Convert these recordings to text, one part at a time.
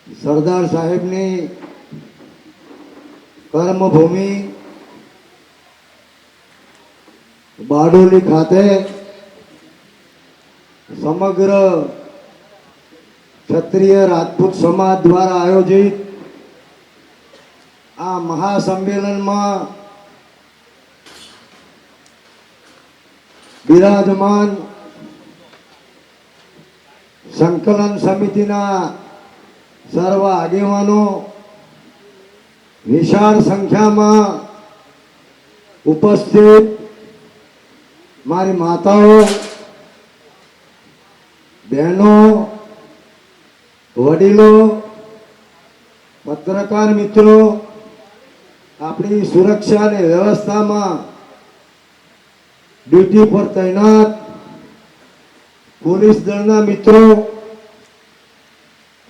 સરદાર સાહેબની કર્મભૂમિ બારડોલી ખાતે સમગ્ર ક્ષત્રિય રાજપૂત સમાજ દ્વારા આયોજિત આ મહાસંમેલનમાં બિરાજમાન સંકલન સમિતિના સર્વ આગેવાનો, વિશાળ સંખ્યામાં ઉપસ્થિત મારી માતાઓ, બહેનો, વડીલો, પત્રકાર મિત્રો, આપણી સુરક્ષા અને વ્યવસ્થામાં ડ્યુટી પર તૈનાત પોલીસ દળના મિત્રો,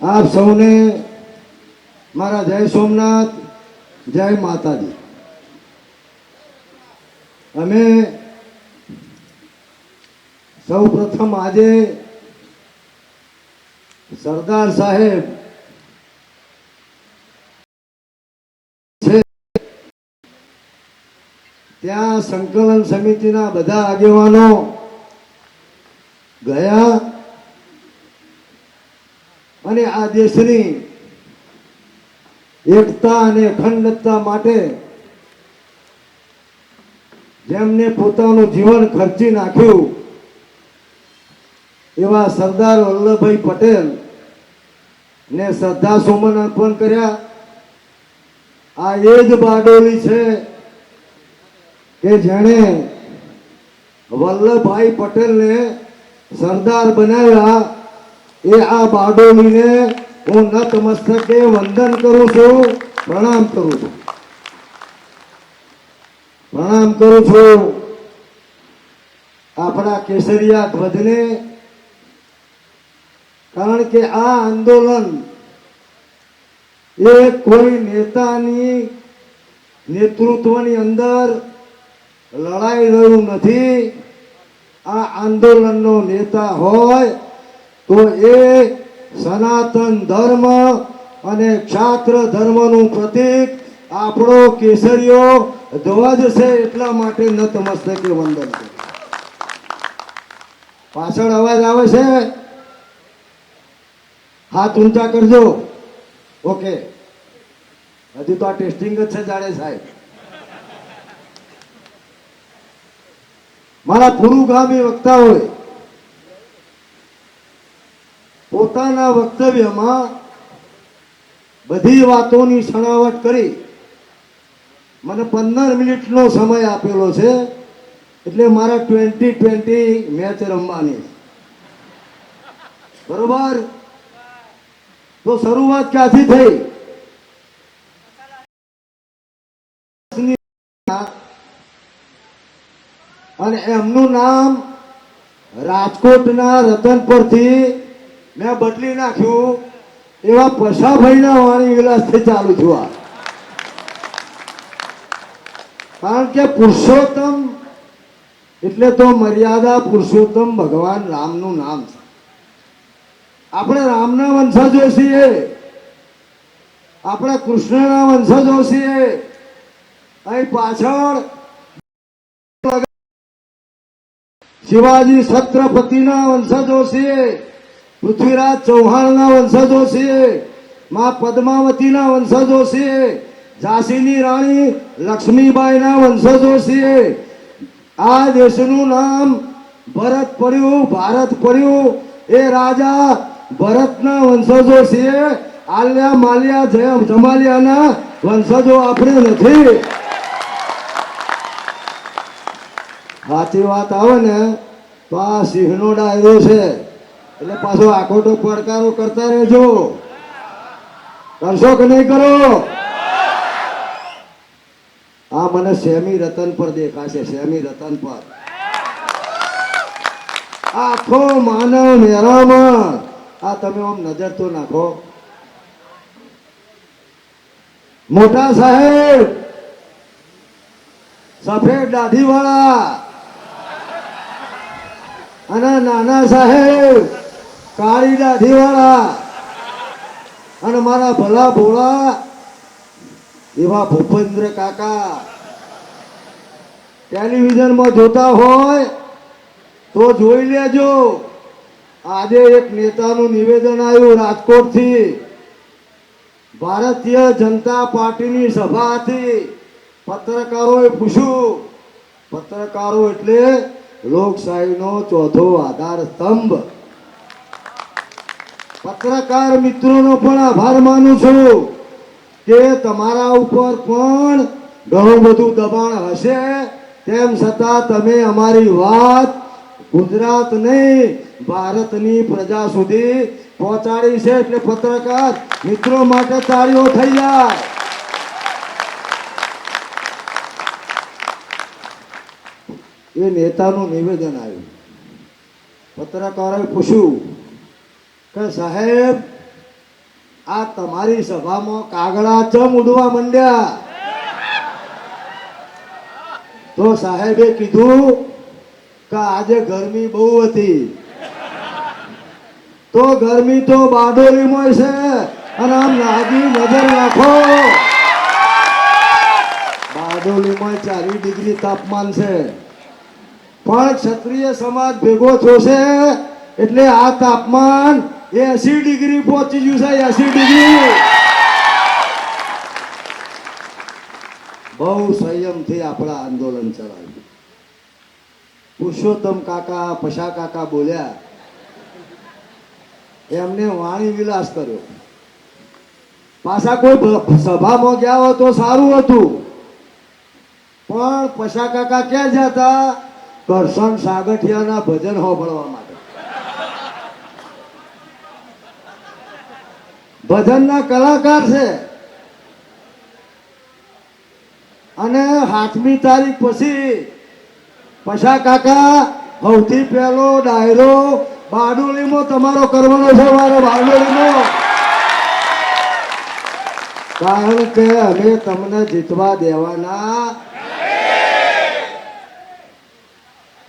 આપ સૌને મારા જય સોમનાથ, જય માતાજી. અમે સૌ પ્રથમ આજે સરદાર સાહેબ છે ત્યાં સંકલન સમિતિના બધા આગેવાનો ગયા અને આ દેશની એકતા અને અખંડતા માટે જેમને પોતાનું જીવન ખર્ચી નાખ્યું એવા સરદાર વલ્લભભાઈ પટેલ ને શ્રદ્ધા સુમન અર્પણ કર્યા. આ એ જ બારડોલી છે કે જેણે વલ્લભભાઈ પટેલને સરદાર બનાવ્યા. એ આ બારડોલીને હું નતમસ્તકે વંદન કરું છું, પ્રણામ કરું છું, પ્રણામ કરું છું. આપણા કેસરિયા ધ્વજને, કારણ કે આ આંદોલન એ કોઈ નેતાની નેતૃત્વની અંદર લડાઈ રહ્યું નથી. આ આંદોલનનો નેતા હોય તો એ સનાતન ધર્મ અને ક્ષાત્ર ધર્મનું પ્રતીક આપણો કેસરીયો ધ્વજ છે. એટલા માટે નતમસ્તકે વંદન કરું. પાછળ અવાજ આવે છે? હાથ ઊંચા કરજો. ઓકે, હજુ તો આ ટેસ્ટિંગ જ છે જાડે સાહેબ. મારા પુરુગામી વક્તાઓએ પોતાના વક્તવ્યમાં બધી વાતોની છણાવટ કરી મને 15 મિનિટનો સમય આપેલો છે. એટલે મારા 2020 મેચ રમવાની, બરોબર? તો શરૂઆત ક્યાંથી થઈ? અને એમનું નામ રાજકોટના રતન પરથી મેં બદલી નાખ્યું. એવા પશાભાઈના વાણી વિલાસથી ચાલુ થયું. કારણ કે પુરુષોત્તમ એટલે તો મર્યાદા પુરુષોત્તમ ભગવાન રામનું નામ છે. આપણે રામના વંશજો છીએ, આપણે કૃષ્ણના વંશજો છીએ. અહીં પાછળ શિવાજી છત્રપતિના વંશજો છીએ, પૃથ્વીરાજ ચૌહાણના વંશજો છીએ, મા પદ્માવતીના વંશજો છીએ, ઝાંસીની રાણી લક્ષ્મીબાઈના વંશજો છીએ. આ દેશનું નામ ભરત પડ્યું, ભારત પડ્યું. એ રાજા ભરતના વંશજો છીએ. આલ્યા માલ્યા જમાલિયાના વંશજો આપણે નથી. સાચી વાત આવે ને તો આ સિંહનો ડાયરો છે. એટલે પાછો આખોટો પડકારો કરતા રહેજો. કરશો કે નહીં કરો? આ મને સેમી રતન પર દેખાશે, સેમી રતન પર. આખો માનવ મેરામાં આ તમે આમ નજર તો નાખો. મોટા સાહેબ સફેદ દાઢી વાળા અને નાના સાહેબ કાળી દાઢી વાળા અને મારા ભલા ભોળા એવા ભૂપેન્દ્ર કાકા ટેલિવિઝનમાં જોતા હોય તો જોઈ લેજો. આજે એક નેતાનું નિવેદન આવ્યું રાજકોટથી. ભારતીય જનતા પાર્ટીની સભા હતી. પત્રકારોએ પૂછ્યું, પત્રકારો એટલે લોકશાહીનો ચોથો આધાર સ્તંભ. પત્રકાર મિત્રોનો પણ આભાર માનું છું કે તમારા ઉપર પણ ઘણું બધું દબાણ હશે, તેમ છતાં તમે અમારી વાત ગુજરાત નહીં ભારતની પ્રજા સુધી પહોંચાડી છે. એટલે પત્રકાર મિત્રો માટે તાળીઓ થઈ જાય. એ નેતાનું નિવેદન આવ્યું. પત્રકારોએ પૂછ્યું કે સાહેબ, આ તમારી સભામાં કાગડા ચમ ઉડવા માંડ્યા? તો સાહેબે કીધું કે આજે ગરમી બહુ હતી. તો ગરમી તો બારડોલીમાં છે, અને આમ નાગી નજર નાખો, બારડોલીમાં 40 ડિગ્રી તાપમાન છે. પણ ક્ષત્રિય સમાજ ભેગો થશે એટલે આ તાપમાન 80 ડિગ્રી પહોંચી ગયું છે. 80 ડિગ્રી. બહુ સંયમથી આપણા આંદોલન ચલાવ્યું. પુરુષોત્તમ કાકા, પશા કાકા બોલ્યા, એમને વાણી વિલાસ કર્યો. પાછા કોઈ સભામાં ગયા હોય તો સારું હતું, પણ પશા કાકા ક્યાં જતા? કરશન સાગઠિયાના ભજન સાંભળવા માટે. ભજનના કલાકાર છે. અને 8મી તારીખ પછી પશા કાકા સૌથી પહેલો ડાયરો બારડોલીમાં તમારો કરવાનો છે. મારે બારડોલીમાં, કારણ કે અમે તમને જીતવા દેવાના.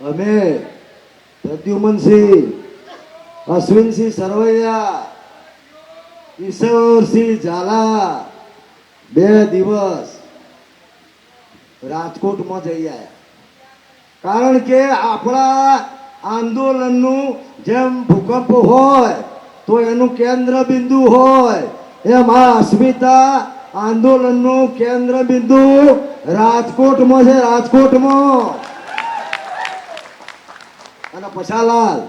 અમે પ્રદ્યુમનસિંહ, અશ્વિનસિંહ સરવૈયા, ઈશ્વરસિંહ ઝાલા 2 દિવસ રાજકોટમાં જઈ આવ્યા. કારણ કે આપણા આંદોલનનું જેમ ભૂકંપ હોય તો એનું કેન્દ્ર બિંદુ હોય, એમ આ અસ્મિતા આંદોલનનું કેન્દ્ર બિંદુ રાજકોટમાં છે. રાજકોટમાં. અને પછાલાલ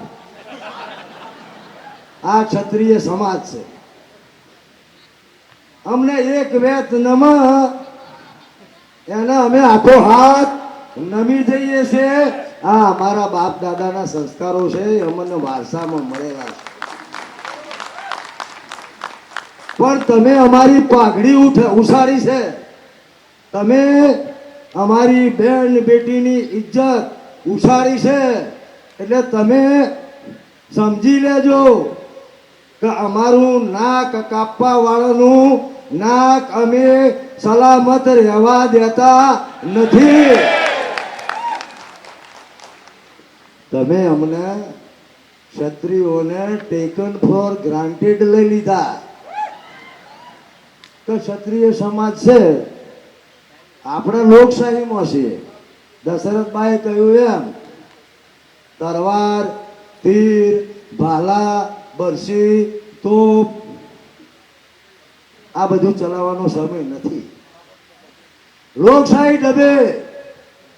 આ ક્ષત્રિય સમાજ છે. અમને એક વેત નમ, એને અમે આખો હાથ નમી જઈએ છે. આ અમારા બાપ દાદાના સંસ્કારો છે, અમને વારસામાં મળેલા છે. પણ તમે અમારી પાઘડી ઉછાળી છે. તમે અમારી બેન બેટીની ઇજ્જત ઉછાળી છે. એટલે તમે સમજી લેજો કે અમારું નાક કાપવા વાળાનું નાક અમે સલામત રહેવા દેતા નથી. તમે અમને ક્ષત્રિયોને ટેકન ફોર ગ્રાન્ટેડ લઈ લીધા કે ક્ષત્રિય સમાજ છે, આપણે લોકશાહીમાં છીએ. દશરથભાઈએ કહ્યું એમ, તરવાર, તીર, ભાલા, બરસી, તોપ આ બધું ચલાવવાનો સમય નથી. લોકશાહી ડબે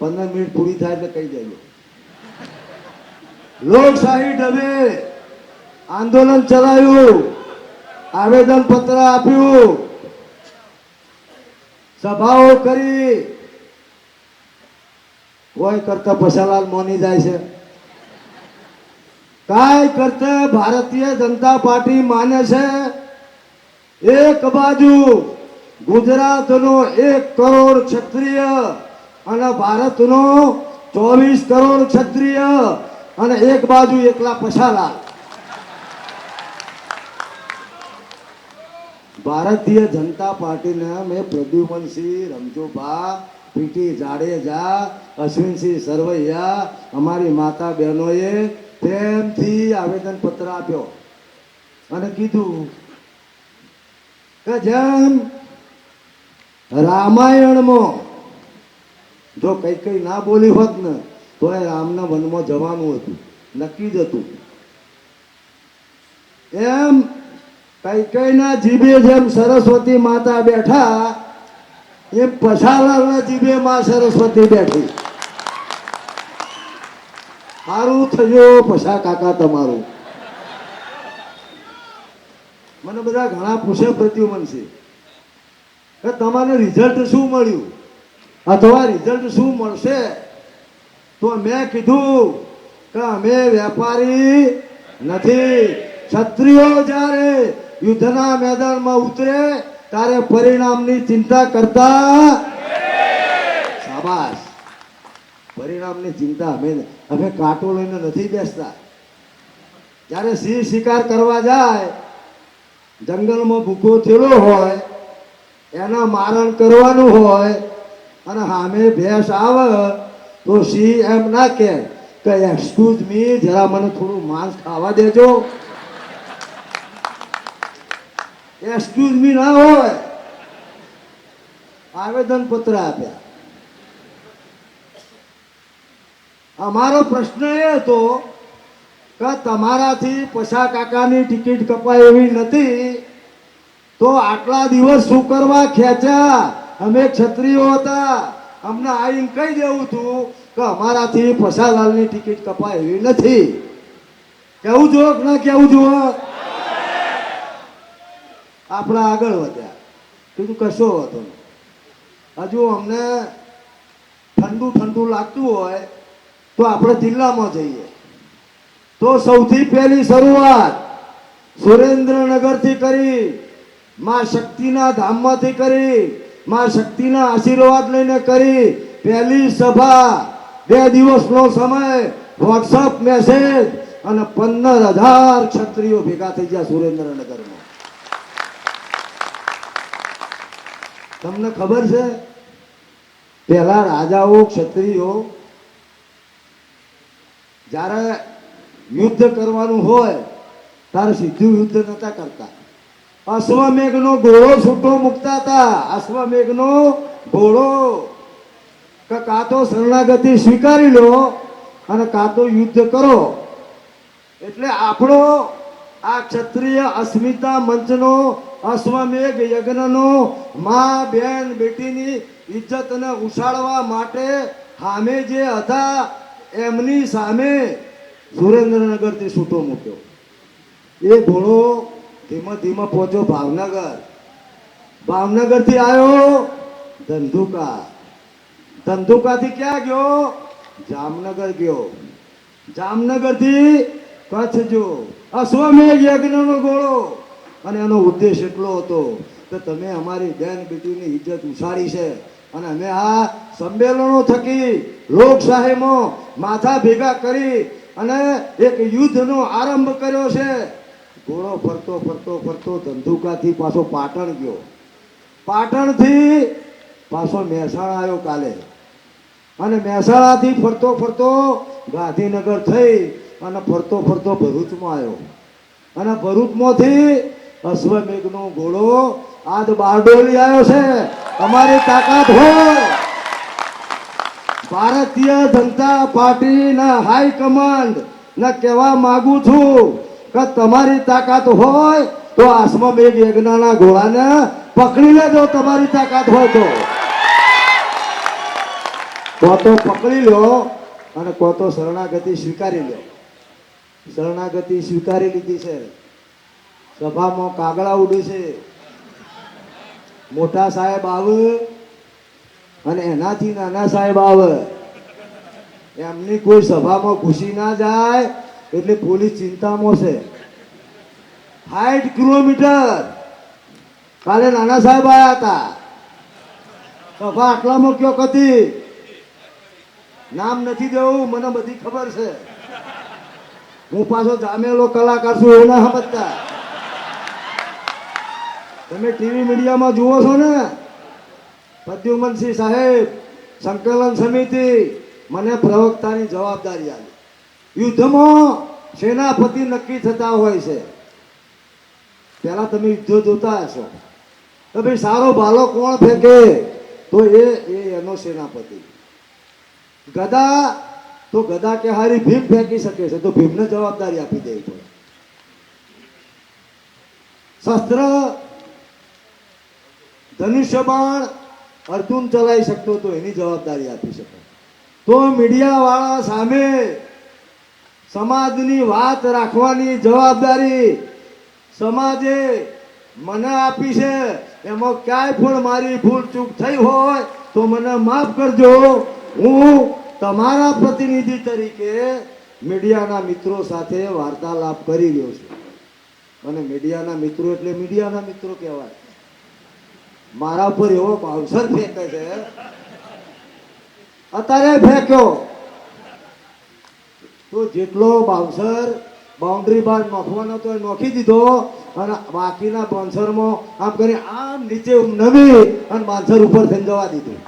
15 મિનિટ પૂરી થાય એટલે કહી દેજો. લોકશાહી ડબે આંદોલન ચલાવ્યું, આવેદન પત્ર આપ્યું, સભાઓ કરી. કોઈ કરતા પશાલાલ મોની જાય છે? કાંઈ કરતા ભારતીય જનતા પાર્ટી માને છે. એક બાજુ ગુજરાતનો 1 કરોડ ક્ષત્રિય અને ભારતનો 24 કરોડ ક્ષત્રિય, અને એક બાજુ એકલા પશાલાલ. ભારતીય જનતા પાર્ટીના મેં પ્રદ્યુમનસિંહ, રમજોભા, પીટી જાડેજા, અશ્વિનસિંહ સરવૈયા, અમારી માતા બહેનોએ પ્રેમથી આવેદન પત્ર આપ્યો અને કીધું કે જેમ રામાયણમાં જો કઈ કઈ ના બોલી હોત ને તો એ રામના વનમાં જવાનું હતું, નક્કી જ હતું. એમ કઈ કઈ ના જીભે જેમ સરસ્વતી માતા બેઠા એમ પછાલાલના જીભે માં સરસ્વતી બેઠી. સારું થયો પછા કાકા તમારું. મને બધા ઘણા પૂછે પ્રત્યુમન છે કે તમારે રિઝલ્ટ શું મળ્યું અથવા રિઝલ્ટ શું મળશે, તો મેં કીધું કે અમે વેપારી નથી. ક્ષત્રિયો જ્યારે યુદ્ધના મેદાનમાં ઉતરે ત્યારે પરિણામની ચિંતા કરતા. શાબાશ. પરિણામની ચિંતા અમે કાંટો લઈને નથી બેસતા. જ્યારે સિંહ શિકાર કરવા જાય, જંગલમાં ભૂખો થયેલો હોય, એના મારણ કરવાનું હોય અને સામે ભેંસ આવે તો સિંહ એમ ના કે એક્સક્યુઝ મી, જરા મને થોડું માંસ ખાવા દેજો. એક્સક્યુઝ મી ના હોય, આવેદન પત્ર આપ્યા. અમારો પ્રશ્ન એ હતો કે તમારાથી પછા કાકાની ટિકિટ કપાય એવી નથી, તો આટલા દિવસ શું કરવા ખેંચ્યા? અમે ક્ષત્રિયો હતા, અમને આવીને કહી દેવું હતું કે અમારાથી પછાલાલની ટિકિટ કપાય એવી નથી. કેવું જુઓ કે ના કેવું જુઓ? આપણા આગળ વધ્યા. કીધું કશો હતો હજુ અમને ઠંડુ ઠંડુ લાગતું હોય તો આપણે જિલ્લામાં જઈએ. તો સૌથી પહેલી શરૂઆત સુરેન્દ્રનગરથી કરી, માં શક્તિના ધામમાંથી કરી, માં શક્તિના આશીર્વાદ લઈને કરી. પહેલી સભા, 2 દિવસનો સમય, વોટ્સઅપ મેસેજ અને 15,000 ક્ષત્રિયો ભેગા થઈ ગયા સુરેન્દ્રનગરમાં. તમને ખબર છે પહેલા રાજાઓ ક્ષત્રિયો જ્યારે યુદ્ધ કરવાનું હોય ત્યારે સીધું યુદ્ધ નતા કરતા. અશ્વમેઘનો ઘોડો છૂટો મૂકતા હતા. અશ્વમેઘનો ઘોડો કે કાં તો શરણાગતિ સ્વીકારી લો અને કાં તો યુદ્ધ કરો. એટલે આપણો આ ક્ષત્રિય અસ્મિતા મંચનો અશ્વમેઘ યજ્ઞનો મા બેન બેટીની ઇજ્જતને ઉછાળવા માટે સામે જે હતા એમની સામે સુરેન્દ્રનગરથી છૂટો મૂક્યો. એ ઘોડો ધીમે ધીમે પહોંચ્યો ભાવનગર. ભાવનગરથી આવ્યો ધંધુકા. ધંધુકાથી ક્યાં ગયો? જામનગર ગયો. જામનગરથી કચ્છ જો. અશ્વમેઘ યજ્ઞનો ઘોડો. અને એનો ઉદ્દેશ એટલો હતો કે તમે અમારી બેન બેટીની ઇજ્જત ઉછાળી છે અને અમે આ સંમેલનો થકી લોકશાહીમાં માથા ભેગા કરી અને એક યુદ્ધનો આરંભ કર્યો છે. ઘોડો ફરતો ફરતો ફરતો ધંધુકાથી પાછો પાટણ ગયો. પાટણથી પાછો મહેસાણા આવ્યો કાલે. અને મહેસાણાથી ફરતો ફરતો ગાંધીનગર થઈ અને ફરતો ફરતો ભરૂચમાં આવ્યો. અને ભરૂચમાંથી અશ્વમેઘનો ઘોડો આજ બારડોલી આવ્યો છે. અમારી તાકાત હોય, ભારતીય જનતા પાર્ટીના હાઈકમાન્ડ ને કહેવા માંગુ છું કે તમારી તાકાત હોય તો અશ્વમેઘ યજ્ઞના ઘોડાને પકડી લેજો. તમારી તાકાત હોય તો પકડી લો અને તો શરણાગતિ સ્વીકારી લો. શરણાગતિ સ્વીકારી લીધી છે. સભામાં કાગડા ઉડે છે. મોટા સાહેબ આવે અને એનાથી નાના સાહેબ આવે. એમની કોઈ સભામાં ઘૂસી ના જાય એટલે પોલીસ ચિંતામાં છે. 60 કિલોમીટર કાલે નાના સાહેબ આવ્યા હતા. સભા આટલામાં કયો હતી? નામ નથી દેવું, મને બધી ખબર છે. હું પાછો જામેલો કલાકાર છું એવું ના સમજતા. તમે ટીવી મીડિયામાં જુઓ છો ને, પ્રદ્યુમનસિંહ સાહેબ સંકલન સમિતિ મને પ્રવક્તાની જવાબદારી આપી. યુદ્ધમાં સેનાપતિ નક્કી થતા હોય છે. પહેલા તમે યુદ્ધો જોતા હશો. તો ભાઈ સારો ભાલો કોણ ફેંકે? તો એનો સેનાપતિ. ગદા તો ગદા કે હારી ભીમ ફેંકી શકે છે, તો ભીમને જવાબદારી આપી દેવી પડે. શસ્ત્ર ધનુષ્ય બાણ અર્જુન ચલાવી શકતો તો એની જવાબદારી આપી શકે. તો મીડિયા વાળા સામે સમાજની વાત રાખવાની જવાબદારી સમાજે મને આપી છે. એમાં ક્યાંય પણ મારી ભૂલ ચૂક થઈ હોય તો મને માફ કરજો. હું તમારા પ્રતિનિધિ તરીકે મીડિયાના મિત્રો સાથે વાર્તાલાપ કરી રહ્યો છું. અને મીડિયાના મિત્રો એટલે મીડિયાના મિત્રો કહેવાય. મારા ઉપર એવો બાઉન્સર ફેંકે છે, અત્યારે ફેંક્યો તો જેટલો બાઉન્સર બાઉન્ડ્રી બાર નોખવાનો તો નોખી દીધો, અને બાકીના બાઉન્સરમાં આમ કરી આમ નીચે નમી અને બાઉન્સર ઉપર થઈને જવા દીધું.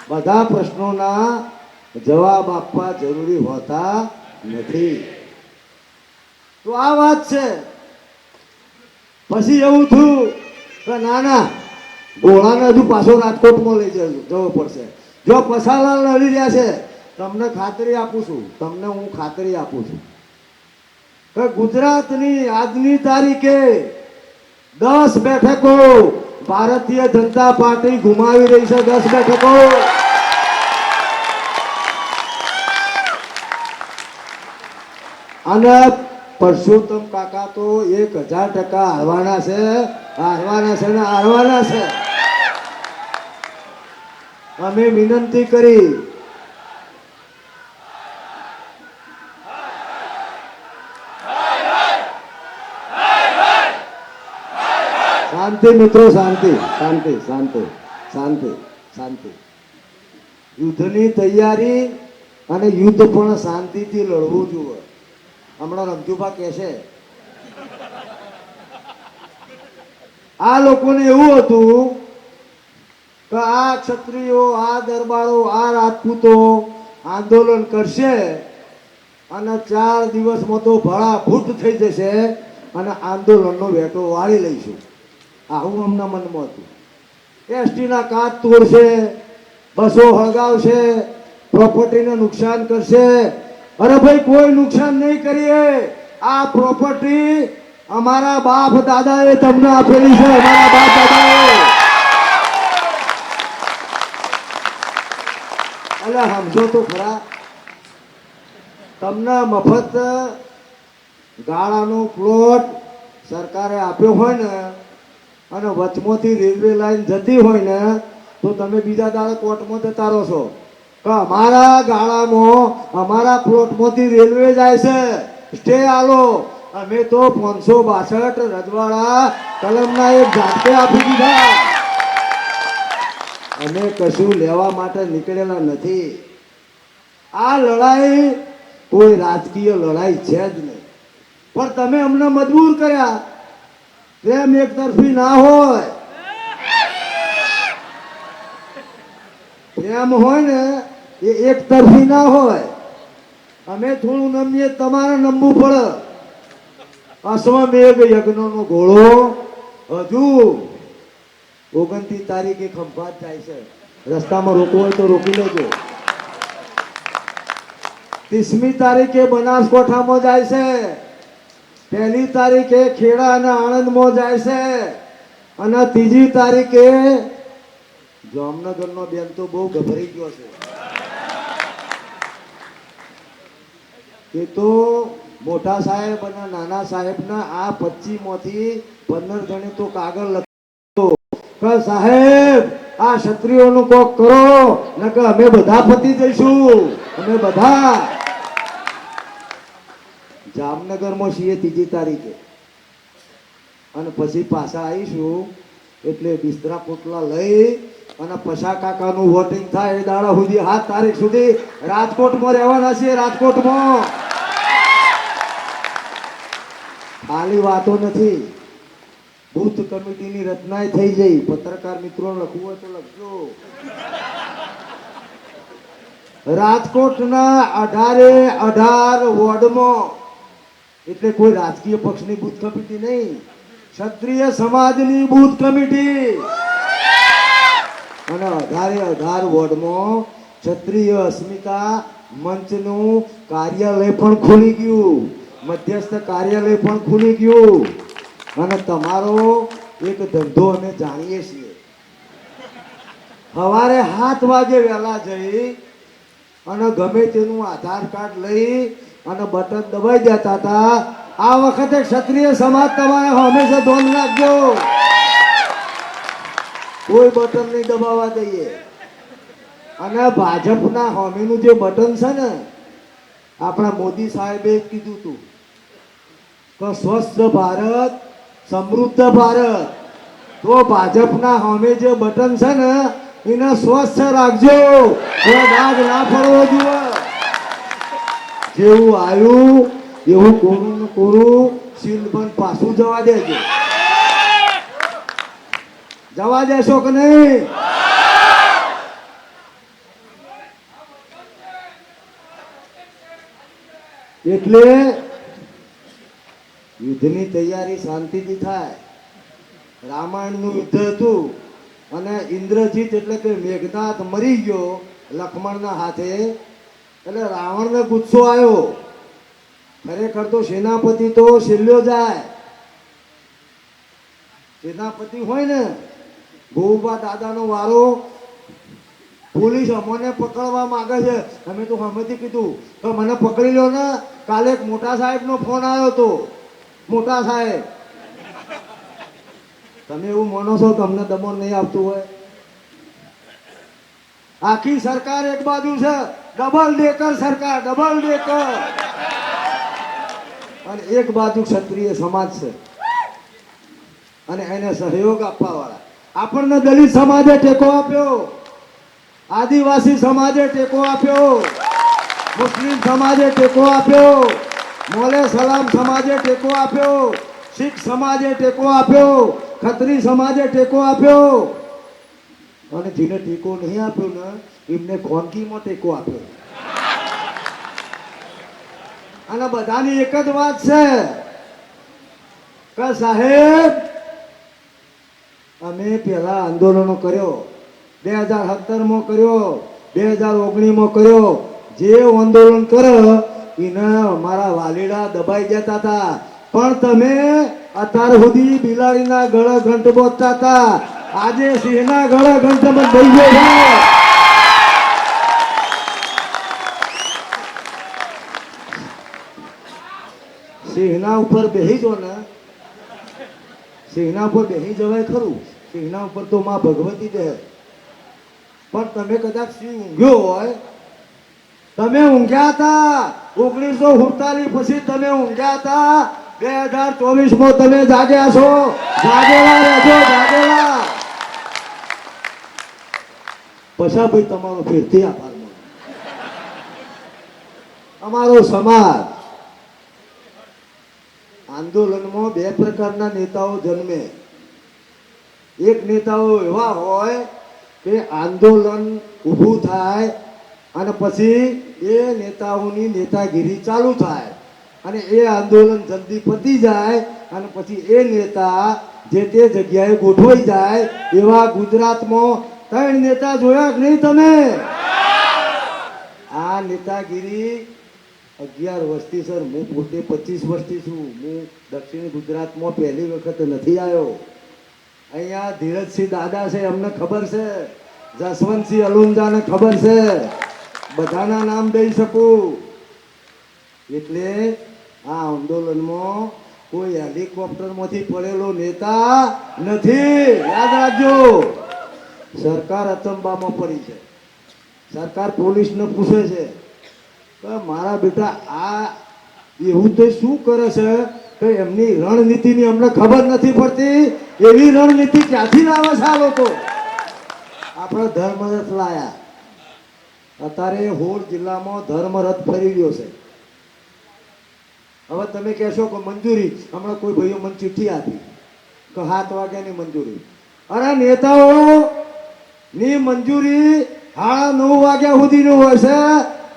બધા પ્રશ્નોના જવાબ આપવા જરૂરી હોતા નથી. તો આ વાત છે. પછી એવું થયું કે ના ગોળાને હજુ પાછો રાજકોટમાં લઈ જવો પડશે. જો પસાલાલ લડી રહ્યા છે, તમને ખાતરી આપું છું, તમને હું ખાતરી આપું છું કે ગુજરાતની આજની તારીખે 10 બેઠકો ભારતીય જનતા પાર્ટી ગુમાવી રહી છે. 10 બેઠકો. અને પરસોત્તમ કાકા તો 1000% હારવાના છે, હારવાના છે ને હારવાના છે. અમે વિનંતી કરી શાંતિ મિત્રો, શાંતિ શાંતિ શાંતિ શાંતિ શાંતિ. યુદ્ધની તૈયારી અને યુદ્ધ પણ શાંતિથી લડવું જોઈએ. હમણાં રમજુભા કહે છે આ લોકોને એવું હતું કે આ ક્ષત્રિયો, આ દરબારો, આ રાજપૂતો આંદોલન કરશે અને 4 દિવસમાં તો ભળાભૂત થઈ જશે અને આંદોલનનો વેટો વાળી લઈશું. આવું અમના મનમાં હતું. એસટીના કાચ તોડશે, બસો હળગાવશે, પ્રોપર્ટીને નુકસાન કરશે. અરે ભાઈ, કોઈ નુકસાન નહીં કરીએ. આ પ્રોપર્ટી અમારા બાપ દાદાએ તમને આપેલી છે. અમારા બાપ દાદાએ. અલ્યા સમજો તો ખરા. તમને મફત ગાળાનો પ્લોટ સરકારે આપ્યો હોય ને અને વચમાંથી રેલવે લાઈન જતી હોય ને તો તમે બીજા દાડે કોર્ટમાં જતા રહો છો કે અમારા ગાળામાં અમારા પ્લોટમાંથી રેલવે જાય છે, સ્ટે આલો. અમે તો 562 રજવાડા કલમના એક ઝાટકે આપી દીધા. અમે કશું લેવા માટે નીકળેલા નથી. આ લડાઈ કોઈ રાજકીય લડાઈ છે જ નહીં. પણ તમે અમને મજબૂર કર્યા. પ્રેમ એક તરફી ના હોય. પ્રેમ હોય ને એ એક તરફી ના હોય. અમે થોડું નમીએ, તમારે નમવું પડે. અશ્વમેઘ યજ્ઞનો ઘોડો હજુ 29 તારીખે ખંભાત જાય છે. રસ્તામાં રોકવો હોય તો રોકી લેજો. 30મી તારીખે બનાસકાંઠામાં જાય છે. 1લી તારીખે ખેડા અને આણંદમાં જાય છે. અને 3જી તારીખે જામનગરનો બેન તો બહુ ગભરાઈ ગયો છે. એ તો મોટા સાહેબ અને નાના સાહેબના આ 25માંથી 15 જણે તો કાગળ લખ્યો કે સાહેબ આ ક્ષત્રિયોનું કોક કરો, નકર અમે બધા પતી જઈશું. અમે બધા જામનગરમાં છીએ 3જી તારીખે. અને પછી પાછા આવીશું એટલે બિસ્તરા પોટલા લઈ અને પછા કાકાનું વોટિંગ થાય એ દાડા સુધી 7 તારીખ સુધી રાજકોટમાં રહેવાના છે. રાજકોટમાં ખાલી વાતો નથી. બુથ કમિટીની રચના થઈ જઈ. પત્રકાર મિત્રો લખવું હોય તો લખજો. રાજકોટના 18 વોર્ડમાં, એટલે કોઈ રાજકીય પક્ષની બુથ કમિટી નહીં, ક્ષત્રિય સમાજની બૂથ કમિટી અને 18 વોર્ડમાં ક્ષત્રિય અસ્મિતા મંચનું કાર્યાલય પણ ખુલી ગયું, મધ્યસ્થ કાર્યાલય પણ ખુલી ગયું. અને તમારો એક ધંધો અમે જાણીએ છીએ. સવારે 7 વાગે વહેલા જઈ અને ગમે તેનું આધાર કાર્ડ લઈ અને બટન દબાઈ જતા હતા. આ વખતે ક્ષત્રિય સમાજ તમારે હંમેશા ધ્યાન રાખજો, કોઈ બટન નહીં દબાવવા દઈએ. અને ભાજપના હોમીનું જે બટન છે ને, આપણા મોદી સાહેબે કીધું હતું કે સ્વસ્થ ભારત સમૃદ્ધ ભારત. તો ભાજપના હોમે જે બટન છે ને એને સ્વસ્થ રાખજો, દાગ ના પડવો જોઈએ. જેવું આવ્યું એવું કોરું ને કોરું સીલ બંધ પાછું જવા દેજો. જવા દેશો કે નહીં? એટલે યુદ્ધની તૈયારી શાંતિથી થાય. રામાયણનું યુદ્ધ હતું અને ઇન્દ્રજીત એટલે કે મેઘનાથ મરી ગયો લક્ષ્મણના હાથે, એટલે રાવણને ગુસ્સો આવ્યો. ખરેખર તો સેનાપતિ તો છેલ્લો જાય. સેનાપતિ હોય ને, ગોબા દાદાનો વારો, પોલીસ અમને પકડવા માંગે છે. અમે તો હમેથી કીધું તો મને પકડી લો ને. કાલે એક મોટા સાહેબનો ફોન આવ્યો હતો. મોટા સાહેબ, તમે એવું માનો છો કે અમને દમન નહીં આપતું હોય? આખી સરકાર એક બાજુ છે, ડબલ ડેકર સરકાર, ડબલ ડેકર, અને એક બાજુ ક્ષત્રિય સમાજ છે અને એને સહયોગ આપવા વાળા. આપણને દલિત સમાજે ટેકો આપ્યો, આદિવાસી સમાજે ટેકો આપ્યો, મુસ્લિમ સમાજે ટેકો આપ્યો, મોલે સલામ સમાજે ટેકો આપ્યો, શીખ સમાજે ટેકો આપ્યો, ખત્રી સમાજે ટેકો આપ્યો. અને જેને ટેકો નહીં આપ્યો ને એમને ખોનગીમાં ટેકો આપ્યો. અને બધાની એક જ વાત છે કે સાહેબ, અમે પેલા આંદોલનો કર્યો, 2017માં કર્યો, 2019માં કર્યો. જે આંદોલન કરે એને અમારા વાલીડા દબાઈ જતા હતા, પણ તમે અત્યાર સુધી બિલાડીના ગળે ઘંટ બોલતા હતા. આજે સિંહના ગળે ઘંટ બંધાઈ ગયો છે. સિંહના ઉપર બેહી જો ને, સિંહના ઉપર બેહી જવાય ખરું. સિંહના ઉપર તો માં ભગવતી દે, પણ તમે કદાચ સિંહ ઊંઘ્યો હોય, તમે ઊંઘ્યા હતા 1947 પછી તમે ઊંઘ્યા હતા, 2024માં તમે જાગ્યા છો. જાગેલા રહેજો, જાગેલા. પછી ભાઈ તમારો ફેરથી આભાર માનો. અમારો સમાજ આંદોલનમાં 2 પ્રકારના નેતાઓ જન્મે. એક નેતાઓ એવા હોય કે આંદોલન ઊભું થાય અને પછી એ નેતાઓની નેતાગીરી ચાલુ થાય અને એ આંદોલન જલ્દી પતી જાય અને પછી એ નેતા જે તે જગ્યાએ ગોઠવાઈ જાય. એવા ગુજરાતમાં 3 નેતા જોયા કે નહીં તમે? આ નેતાગીરી 11 વર્ષથી સર, હું પોતે 25 વર્ષથી છું. હું દક્ષિણ ગુજરાતમાં પહેલી વખત નથી આવ્યો. અહીંયા ધીરજસિંહ દાદા છે, અમને ખબર છે. જસવંતસિંહ અલુંજાને ખબર છે. બધાના નામ દઈ શકું. એટલે આ આંદોલનમાં કોઈ હેલિકોપ્ટરમાંથી પડેલો નેતા નથી, યાદ રાખજો. સરકાર અચંબામાં પડી છે. સરકાર પોલીસને પૂછે છે કે મારા બેટા આ એવું તો શું કરે છે કે એમની રણનીતિની અમને ખબર નથી પડતી. એવી રણનીતિ ક્યાંથી લાવે છે આ લોકો? આપણે ધર્મરથ લાયા. અત્યારે 16 જિલ્લામાં ધર્મરથ ફરી રહ્યો છે. હવે તમે કહેશો કે મંજૂરી, હમણાં કોઈ ભાઈઓ મને ચિઠ્ઠી આપી કે 7 વાગ્યાની મંજૂરી. અરે નેતાઓ ની મંજૂરી 9:30 વાગ્યા સુધીનું હોય છે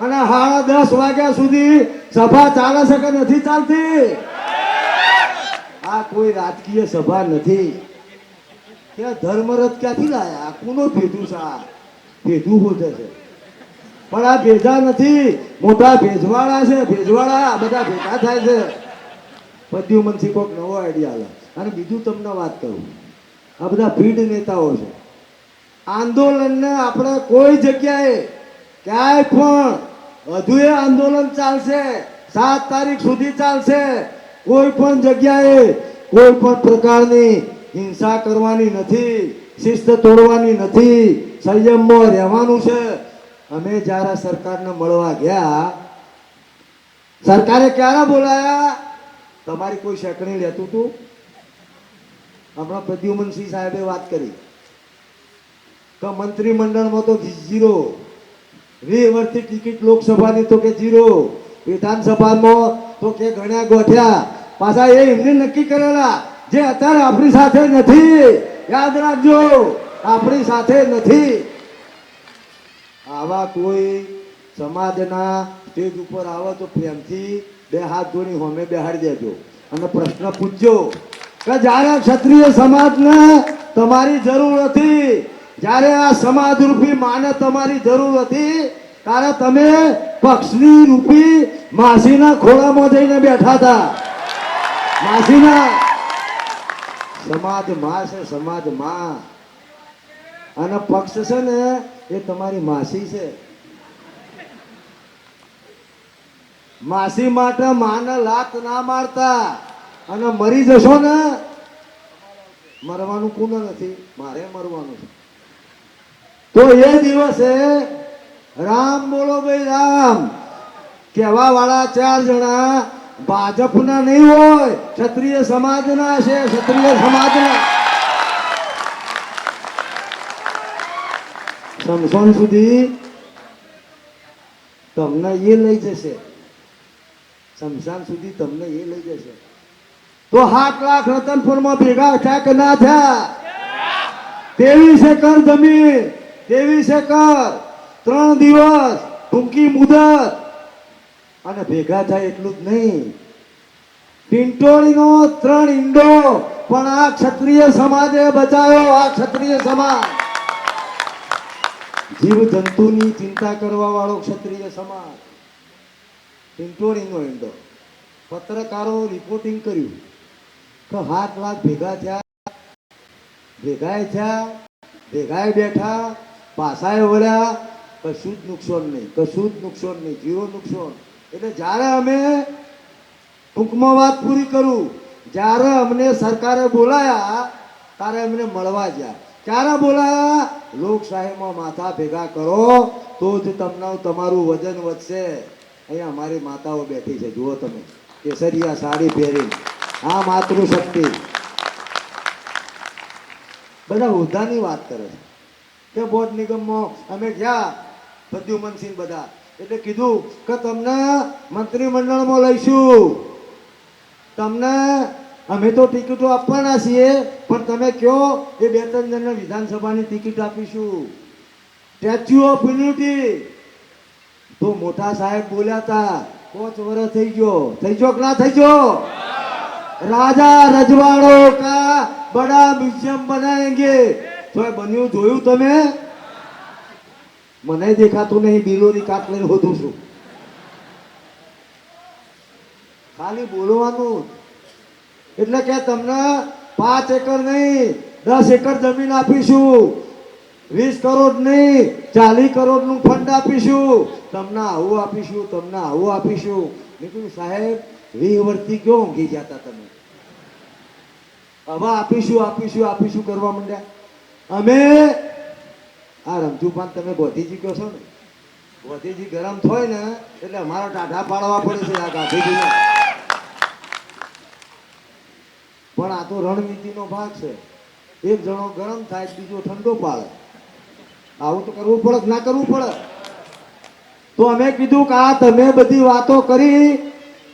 અને 10:30 વાગ્યા સુધી સભા ચાલે છે કે નથી ચાલતી? આ કોઈ રાજકીય સભા નથી કે ધર્મરથ ક્યાંથી લાયા? કોનો ભેદું છે? આ ભેદું હોતે છે, પણ આ ભેજા નથી, મોટા ભેજવાળા છે. ભેજવાળા બધા ભેગા થાય છે. પ્રદ્યુમનસિંહ કોઈક નવો આઈડિયા આલે. અને બીજું તમને વાત કરું, આ બધા ભીડ નેતાઓ છે. આંદોલનને આપણે કોઈ જગ્યાએ ક્યાંય પણ હજુએ આંદોલન ચાલશે, 7 તારીખ સુધી ચાલશે. કોઈ પણ જગ્યાએ કોઈ પણ પ્રકારની હિંસા કરવાની નથી, શિસ્ત તોડવાની નથી, સંયમમાં રહેવાનું છે. અમે જ્યારે સરકારને મળવા ગયા, સરકારે ક્યારે બોલાયા? તમારી કોઈ શેકણી લેતું હતું? હમણાં પ્રદ્યુમનસિંહ સાહેબે વાત કરી કે મંત્રીમંડળમાં તો 0, 20 વર્ષથી ટિકિટ લોકસભાની તો કે 0, વિધાનસભામાં તો કે ગણ્યા ગોઠ્યા. પાછા એ એમને નક્કી કરેલા જે અત્યારે આપણી સાથે નથી. યાદ રાખજો, આપણી સાથે નથી. આવા કોઈ સમાજના સ્ટેજ ઉપર આવે તો પ્રેમથી 2 હાથ જોડી હોમે બેહાડી દેજો અને પ્રશ્ન પૂછજો કે જ્યારે ક્ષત્રિય સમાજને તમારી જરૂર હતી, જ્યારે આ સમાજ રૂપી માને તમારી જરૂર હતી, ત્યારે તમે પક્ષની રૂપી માસીના ખોળામાં જઈને બેઠા હતા. માસીના સમાજ માં છે, સમાજ માં. અને પક્ષ છે ને એ તમારી માસી છે. માસી માટે માને લાત ના મારતા. અને મરી જશો ને, મરવાનું કોને નથી? મારે મરવાનું છે. તો એ દિવસે રામ બોલો ભાઈ રામ કહેવા વાળા 4 જણા ભાજપના નહીં હોય, ક્ષત્રિય સમાજના છે. ક્ષત્રિય સમાજના સમસણ સુધી તમને એ લઈ જશે. શમશાન સુધી તમને એ લઈ જશે. તો 7 લાખ રતનપુરમાં ભેગા થયા કે ના થયા? 23 એકર જમીન, 23 એકર, 3 દિવસ, ટૂંકી મુદત. અને ભેગા થાય એટલું જ નહીં, પિંટોળીનો 3 ઈંડો પણ આ ક્ષત્રિય સમાજે બચાવ્યો. આ ક્ષત્રિય સમાજ, જીવ જંતુની ચિંતા કરવા વાળો ક્ષત્રિય સમાજ. પિંટોળીનો ઈંડો. પત્રકારો રિપોર્ટિંગ કર્યું કે 7 લાખ ભેગા થયા, ભેગાય થયા, ભેગાય બેઠા, પાસાએ વળ્યા, કશું જ નુકસાન નહીં, કશું જ નુકસાન નહીં, 0 નુકસાન. એટલે જ્યારે અમે ટૂંકમાં વાત પૂરી કરું, જ્યારે અમને સરકારે બોલાયા ત્યારે અમને મળવા ગયા. ક્યારે બોલાયા? લોકશાહીમાં માથા ભેગા કરો તો જ તમને તમારું વજન વધશે. અહીંયા અમારી માતાઓ બેઠી છે, જુઓ તમે, કેસરિયા સાડી પહેરી. આ માતૃશક્તિ. બધા હોદ્દાની વાત કરે છે કે બોર્ડ નિગમમાં અમે ગયા, પ્રદ્યુમનસિંહ બધા, એટલે કીધું કે તમને મંત્રીમંડળમાં લઈશું, તમને અમે તો ટિકિટો આપવાના છીએ, પણ તમે કહો એ 2-3 જણને વિધાનસભાની ટિકિટ આપીશું. સ્ટેચ્યુ ઓફ યુનિટી તો મોટા સાહેબ બોલ્યા હતા, 5 વર્ષ થઈ ગયો. થઈ ગયો કે ના થઈ ગયો? રાજા રજવાડો કા બડા મ્યુઝિયમ બનાએંગે. તો એ બન્યું જોયું તમે? મને દેખાતું નહીં, બિલોની કાટ લઈને હોધું છું. ખાલી બોલવાનું. એટલે કે તમને 5 એકર નહીં, 10 એકર જમીન આપીશું, 20 કરોડ નહીં, 40 કરોડનું ફંડ આપીશું, તમને આવું આપીશું, તમને આવું આપીશું. મેં કીધું સાહેબ 20 વર્ષથી ક્યાં ઊંઘી જતા તમે? હવે આપીશું આપીશું આપીશું કરવા માંડ્યા. અમે આ રમજુપાન તમે ગોધીજી કહો છો ને, ગોધીજી ગરમ થાય ને એટલે અમારા ટાઢા પાડવા પડે છે આ ગાંધીજીને. પણ આ તો રણનીતિનો ભાગ છે. એક જણો ગરમ થાય, બીજો ઠંડો પાડે. આવું તો કરવું પડે કે ના કરવું પડે? તો અમે કીધું કે આ તમે બધી વાતો કરી,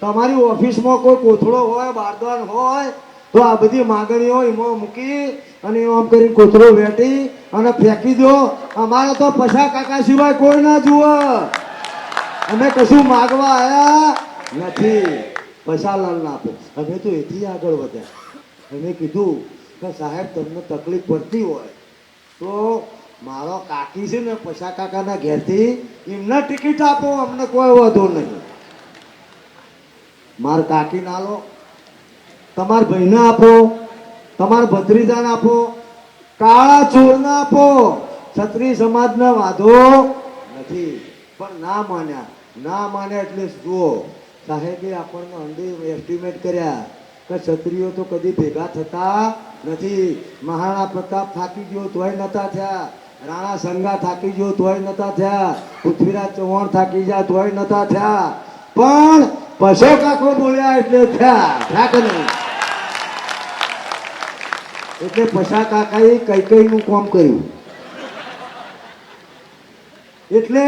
તમારી ઓફિસમાં કોઈ કોથળો હોય, બારદાન હોય, તો આ બધી માગણીઓ એમાં મૂકી અને આમ કરી કોથળો વેટી અને ફેંકી દો. અમારે તો પછા કાકા સિવાય કોઈ ના જુઓ. અમે કશું માગવા આવ્યા નથી. પછાલાલ ના આપો. અમે તો એથી આગળ વધ્યા. એને કીધું કે સાહેબ તમને તકલીફ પડતી હોય તો મારો કાકી છે ને પછા કાકાના ઘેરથી એમને ટિકિટ આપો, અમને કોઈ વાંધો નહીં. મારા કાકી ના લો, તમારા ભાઈને આપો, તમારા ભત્રીજાને આપો, કાળા ચોરને આપો, ક્ષત્રિય સમાજને વાંધો નથી. પણ ના માન્યા, ના માન્યા એટલે જુઓ સાહેબે આપણને અંડર એસ્ટિમેટ કર્યા કે ક્ષત્રિયો તો કદી ભેગા થતા નથી. મહારાણા પ્રતાપ થાકી ગયો તોય નતા થયા, રાણા સંગા થાકી ગયો તોય નતા થયા, પૃથ્વીરાજ ચૌહાણ થાકી ગયા તોય નતા થયા, પણ પશો કાકો બોલ્યા એટલે થયા કે નહીં? એટલે પશા કાકાએ કઈ કઈ નું કામ કર્યું. એટલે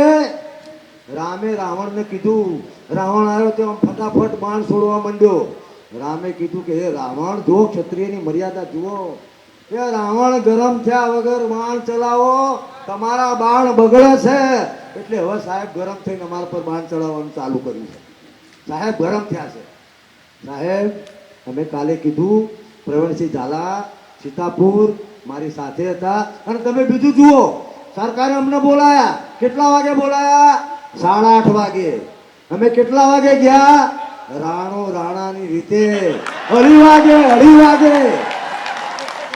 રામે રાવણને કીધું, રાવણ આવ્યો તો આમ ફટાફટ બાણ છોડવા માંડ્યો. રામે કીધું કે હે રાવણ, જો ક્ષત્રિયની મર્યાદા જુઓ. કે રાવણ ગરમ થયા વગર બાણ ચલાવો, તમારા બાણ બગડે છે. એટલે હવે સાહેબ ગરમ થઈને અમારા પર બાણ ચલાવવાનું ચાલુ કર્યું છે. સાહેબ ગરમ થયા છે. સાહેબ અમે કાલે કીધું પ્રવીણસિંહ ઝાલા સીતાપુર મારી સાથે હતા, અને તમે બીજું જુઓ સરકારે અમને બોલાયા. કેટલા વાગે બોલાયા? 8:30 વાગે. અમે કેટલા વાગે ગયા? રાણાની રીતે 2:30 વાગે.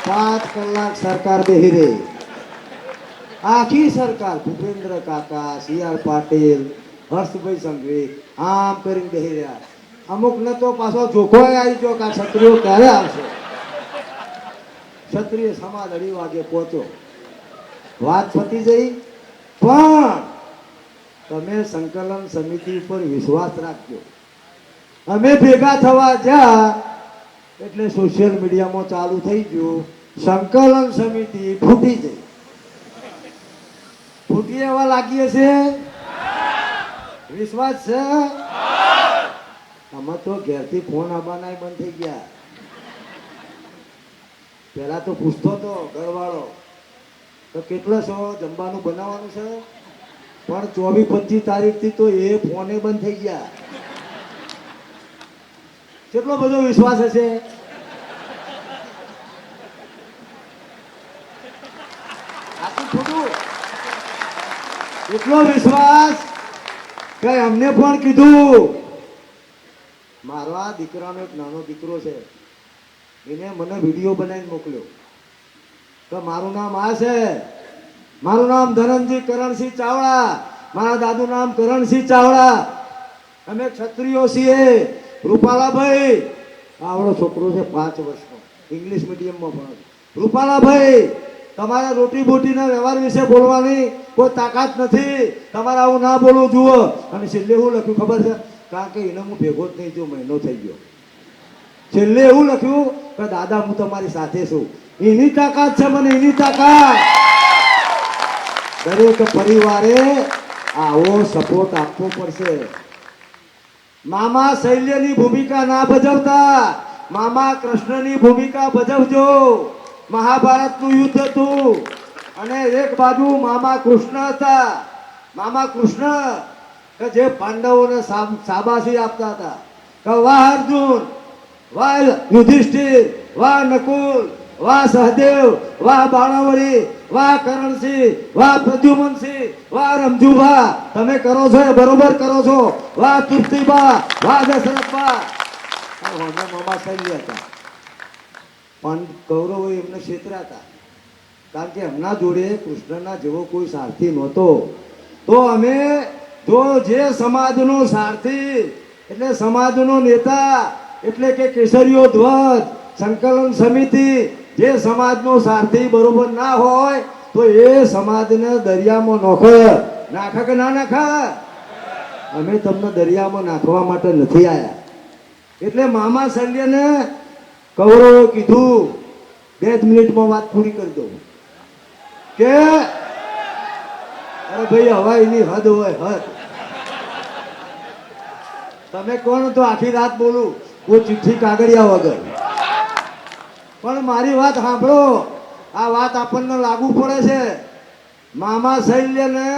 7 કલાક સરકાર બેહી રહી. આખી સરકાર ભૂપેન્દ્ર કાકા, CR પાટીલ, હર્ષભાઈ સંઘવી આમ કરીને બેહી રહ્યા. અમુક ને તો પાછો જોખો આવી ગયો કે ક્ષત્રિયો ક્યારે આવશે. ક્ષત્રિય સમાજ 2:30 વાગે પહોંચો. વાત પતી જઈ. પણ તમે સંકલન સમિતિ ઉપર વિશ્વાસ રાખજો. અમે ભેગા થવા જ્યાં એટલે સોશિયલ મીડિયામાં ચાલુ થઈ ગયું, સંકલન સમિતિ ફૂટી જઈ. ફૂટી એવા લાગીએ છે? વિશ્વાસ છે? આમાં તો ઘેરથી ફોન આવવાના બંધ થઈ ગયા. પેલા તો પૂછતો હતો ઘરવાળો તો કેટલો છો, જમવાનું બનાવવાનું છે? પણ 24-25 તારીખથી તો એ ફોને બંધ થઈ ગયા. કેટલો બધો વિશ્વાસ હશે? સાચું ખોટું? એટલો વિશ્વાસ કે અમને પણ કીધું. મારો આ દીકરાનો એક નાનો દીકરો છે, એને મને વિડીયો બનાવીને મોકલ્યો કે મારું નામ આ છે, મારું નામ ધનંજી કરણસિંહ ચાવડા, મારા દાદુ નામ કરણસિંહ ચાવડા, અમે ક્ષત્રિયો છીએ. રૂપાલાભાઈ, આવડો છોકરો છે 5 વર્ષનો, ઇંગ્લિશ મીડિયમમાં ભણે. રૂપાલાભાઈ, તમારે રોટી બોટીના વ્યવહાર વિશે બોલવાની કોઈ તાકાત નથી, તમારે આવું ના બોલવું જુઓ. અને છેલ્લે એવું લખ્યું ખબર છે? કારણ કે એને હું ભેગો જ નહીં થયો, મહિનો થઈ ગયો. છેલ્લે એવું લખ્યું કે દાદા હું તમારી સાથે છું. એની તાકાત છે મને, એની તાકાત. દરેક પરિવારે આવો સપોર્ટ આપવો પડશે. મામા શૈલ્યની ભૂમિકા ના ભજવતા, મામા કૃષ્ણની ભૂમિકા ભજવજો. મહાભારતનું યુદ્ધ હતું અને એક બાજુ મામા કૃષ્ણ હતા. મામા કૃષ્ણ કે જે પાંડવોને શાબાશી આપતા હતા કે વાહ અર્જુન, વાહ યુધિષ્ઠિર, વાહ નકુલ, વાહ સહદેવ, વાહ બાણાવળી, વાહ કરણસિંહ, વાહ પ્રદ્યુમનસિંહ, વાહ રમજુભા, તમે કરો છો એ બરોબર કરો છો. વાહ તૃપ્તિબા, વાહ દશરથબા. મામા શૈલ્ય હતા. પણ કૌરવો એમને છેતર્યા હતા, કારણ કે એમના જોડે કૃષ્ણના જેવો કોઈ સારથી નહોતો. તો અમે જો જે સમાજનો સારથી એટલે સમાજનો નેતા એટલે કે કેસરીયો ધ્વજ, સંકલન સમિતિ, જે સમાજનો સારથી બરોબર ના હોય તો એ સમાજને દરિયામાં નાખે કે ના નાખે? અમે તમને દરિયામાં નાખવા માટે નથી આવ્યા. એટલે મામા શલ્યને કૌરવે કીધું 2 મિનિટમાં વાત પૂરી કરી દઉં કે અરે ભાઈ હવા એની હદ હોય, હદ. તમે કોણ તો આખી રાત બોલું, કોઈ ચિઠ્ઠી કાગળિયા વગર. પણ મારી વાત સાંભળો, આ વાત આપણને લાગુ પડે છે. મામા શૈલ્યને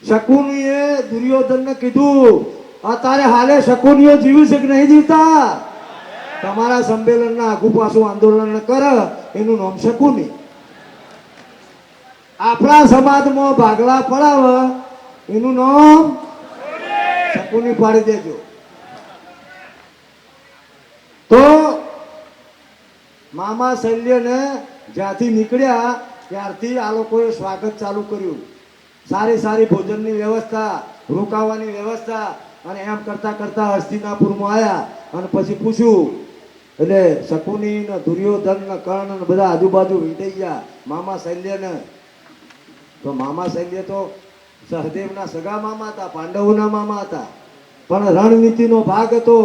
શકુનીએ દુર્યોધનને કીધું અત્યારે હાલે શકુનીઓ જીવ્યું છે કે નહીં જીવતા? તમારા સંમેલનના આગુ પાછું આંદોલન કરે એનું નામ શકુની. આપણા સમાજમાં ભાગલા પડાવે એનું નામ શકુની પાડી દેજો. તો મામા શૈલ્યને જ્યાંથી નીકળ્યા ત્યારથી આ લોકોએ સ્વાગત ચાલુ કર્યું. સારી સારી ભોજનની વ્યવસ્થા, રોકાવાની વ્યવસ્થા, અને એમ કરતા કરતા હસ્તિનાપુરમાં આવ્યા અને પછી પૂછ્યું એટલે શકુની ને દુર્યોધન ને કર્ણ ને બધા આજુબાજુ વીંટાઈ ગયા મામા શૈલ્યને. તો મામા શૈલ્ય તો સહદેવના સગા મામા હતા, પાંડવોના મામા હતા, પણ રણનીતિનો ભાગ હતો.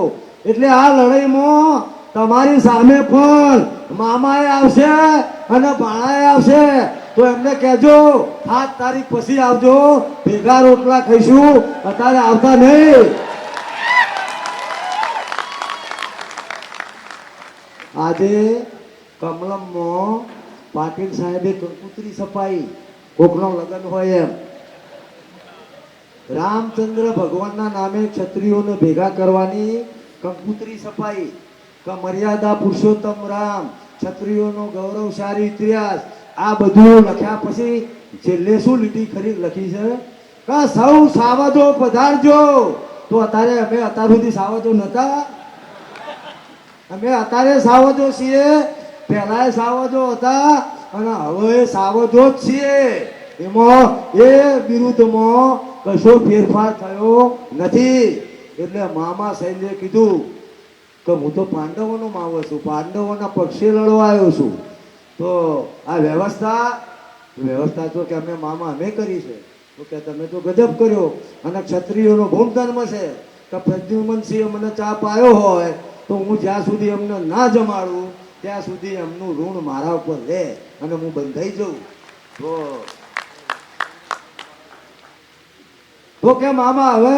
એટલે આ લડાઈમાં તમારી સામે પણ મામાએ આવશે અને ભાણાએ આવશે. તો એમને કહેજો 7 તારીખ પછી આવજો, ભેગા રોટલા ખાઈશું, અત્યારે આવતા નહીં. આજે કમલમમાં પાટીલ સાહેબે કંકુતરી છપાઈ, કોકનો લગ્ન હોય એમ. રામચંદ્ર ભગવાનના નામે ક્ષત્રિયોને ભેગા કરવાની કંકુતરી છપાઈ કે મર્યાદા પુરુષોત્તમ રામ, ક્ષત્રિયોનો ગૌરવશાળી ઇતિહાસ. આ બધું લખ્યા પછી છેલ્લે શું લીટી ખરી લખી છે કે સૌ સાવજો પધારજો. તો અત્યારે અમે અત્યાર સુધી સાવજો નતા, અમે અત્યારે સાવજો છીએ, પહેલાય સાવજો હતા અને હવે સાવજો જ છીએ. એમાં એ વિરુદ્ધમાં કશો ફેરફાર થયો નથી. એટલે મામા શૈલ્યે કીધું કે હું તો પાંડવોનો માવો છું, પાંડવોના પક્ષે લડવા આવ્યો છું. તો આ વ્યવસ્થા તો કે અમે મામા અમે કરી છે. તો કે તમે તો ગજબ કર્યો. અને ક્ષત્રિયોનો ગુણધર્મ છે કે પ્રદ્યુમનસિંહ મને ચા પાયો હોય તો હું જ્યાં સુધી એમને ના જમાડું ત્યાં સુધી એમનું ઋણ મારા ઉપર રહે અને હું બંધાઈ જઉં. તો કે મામા હવે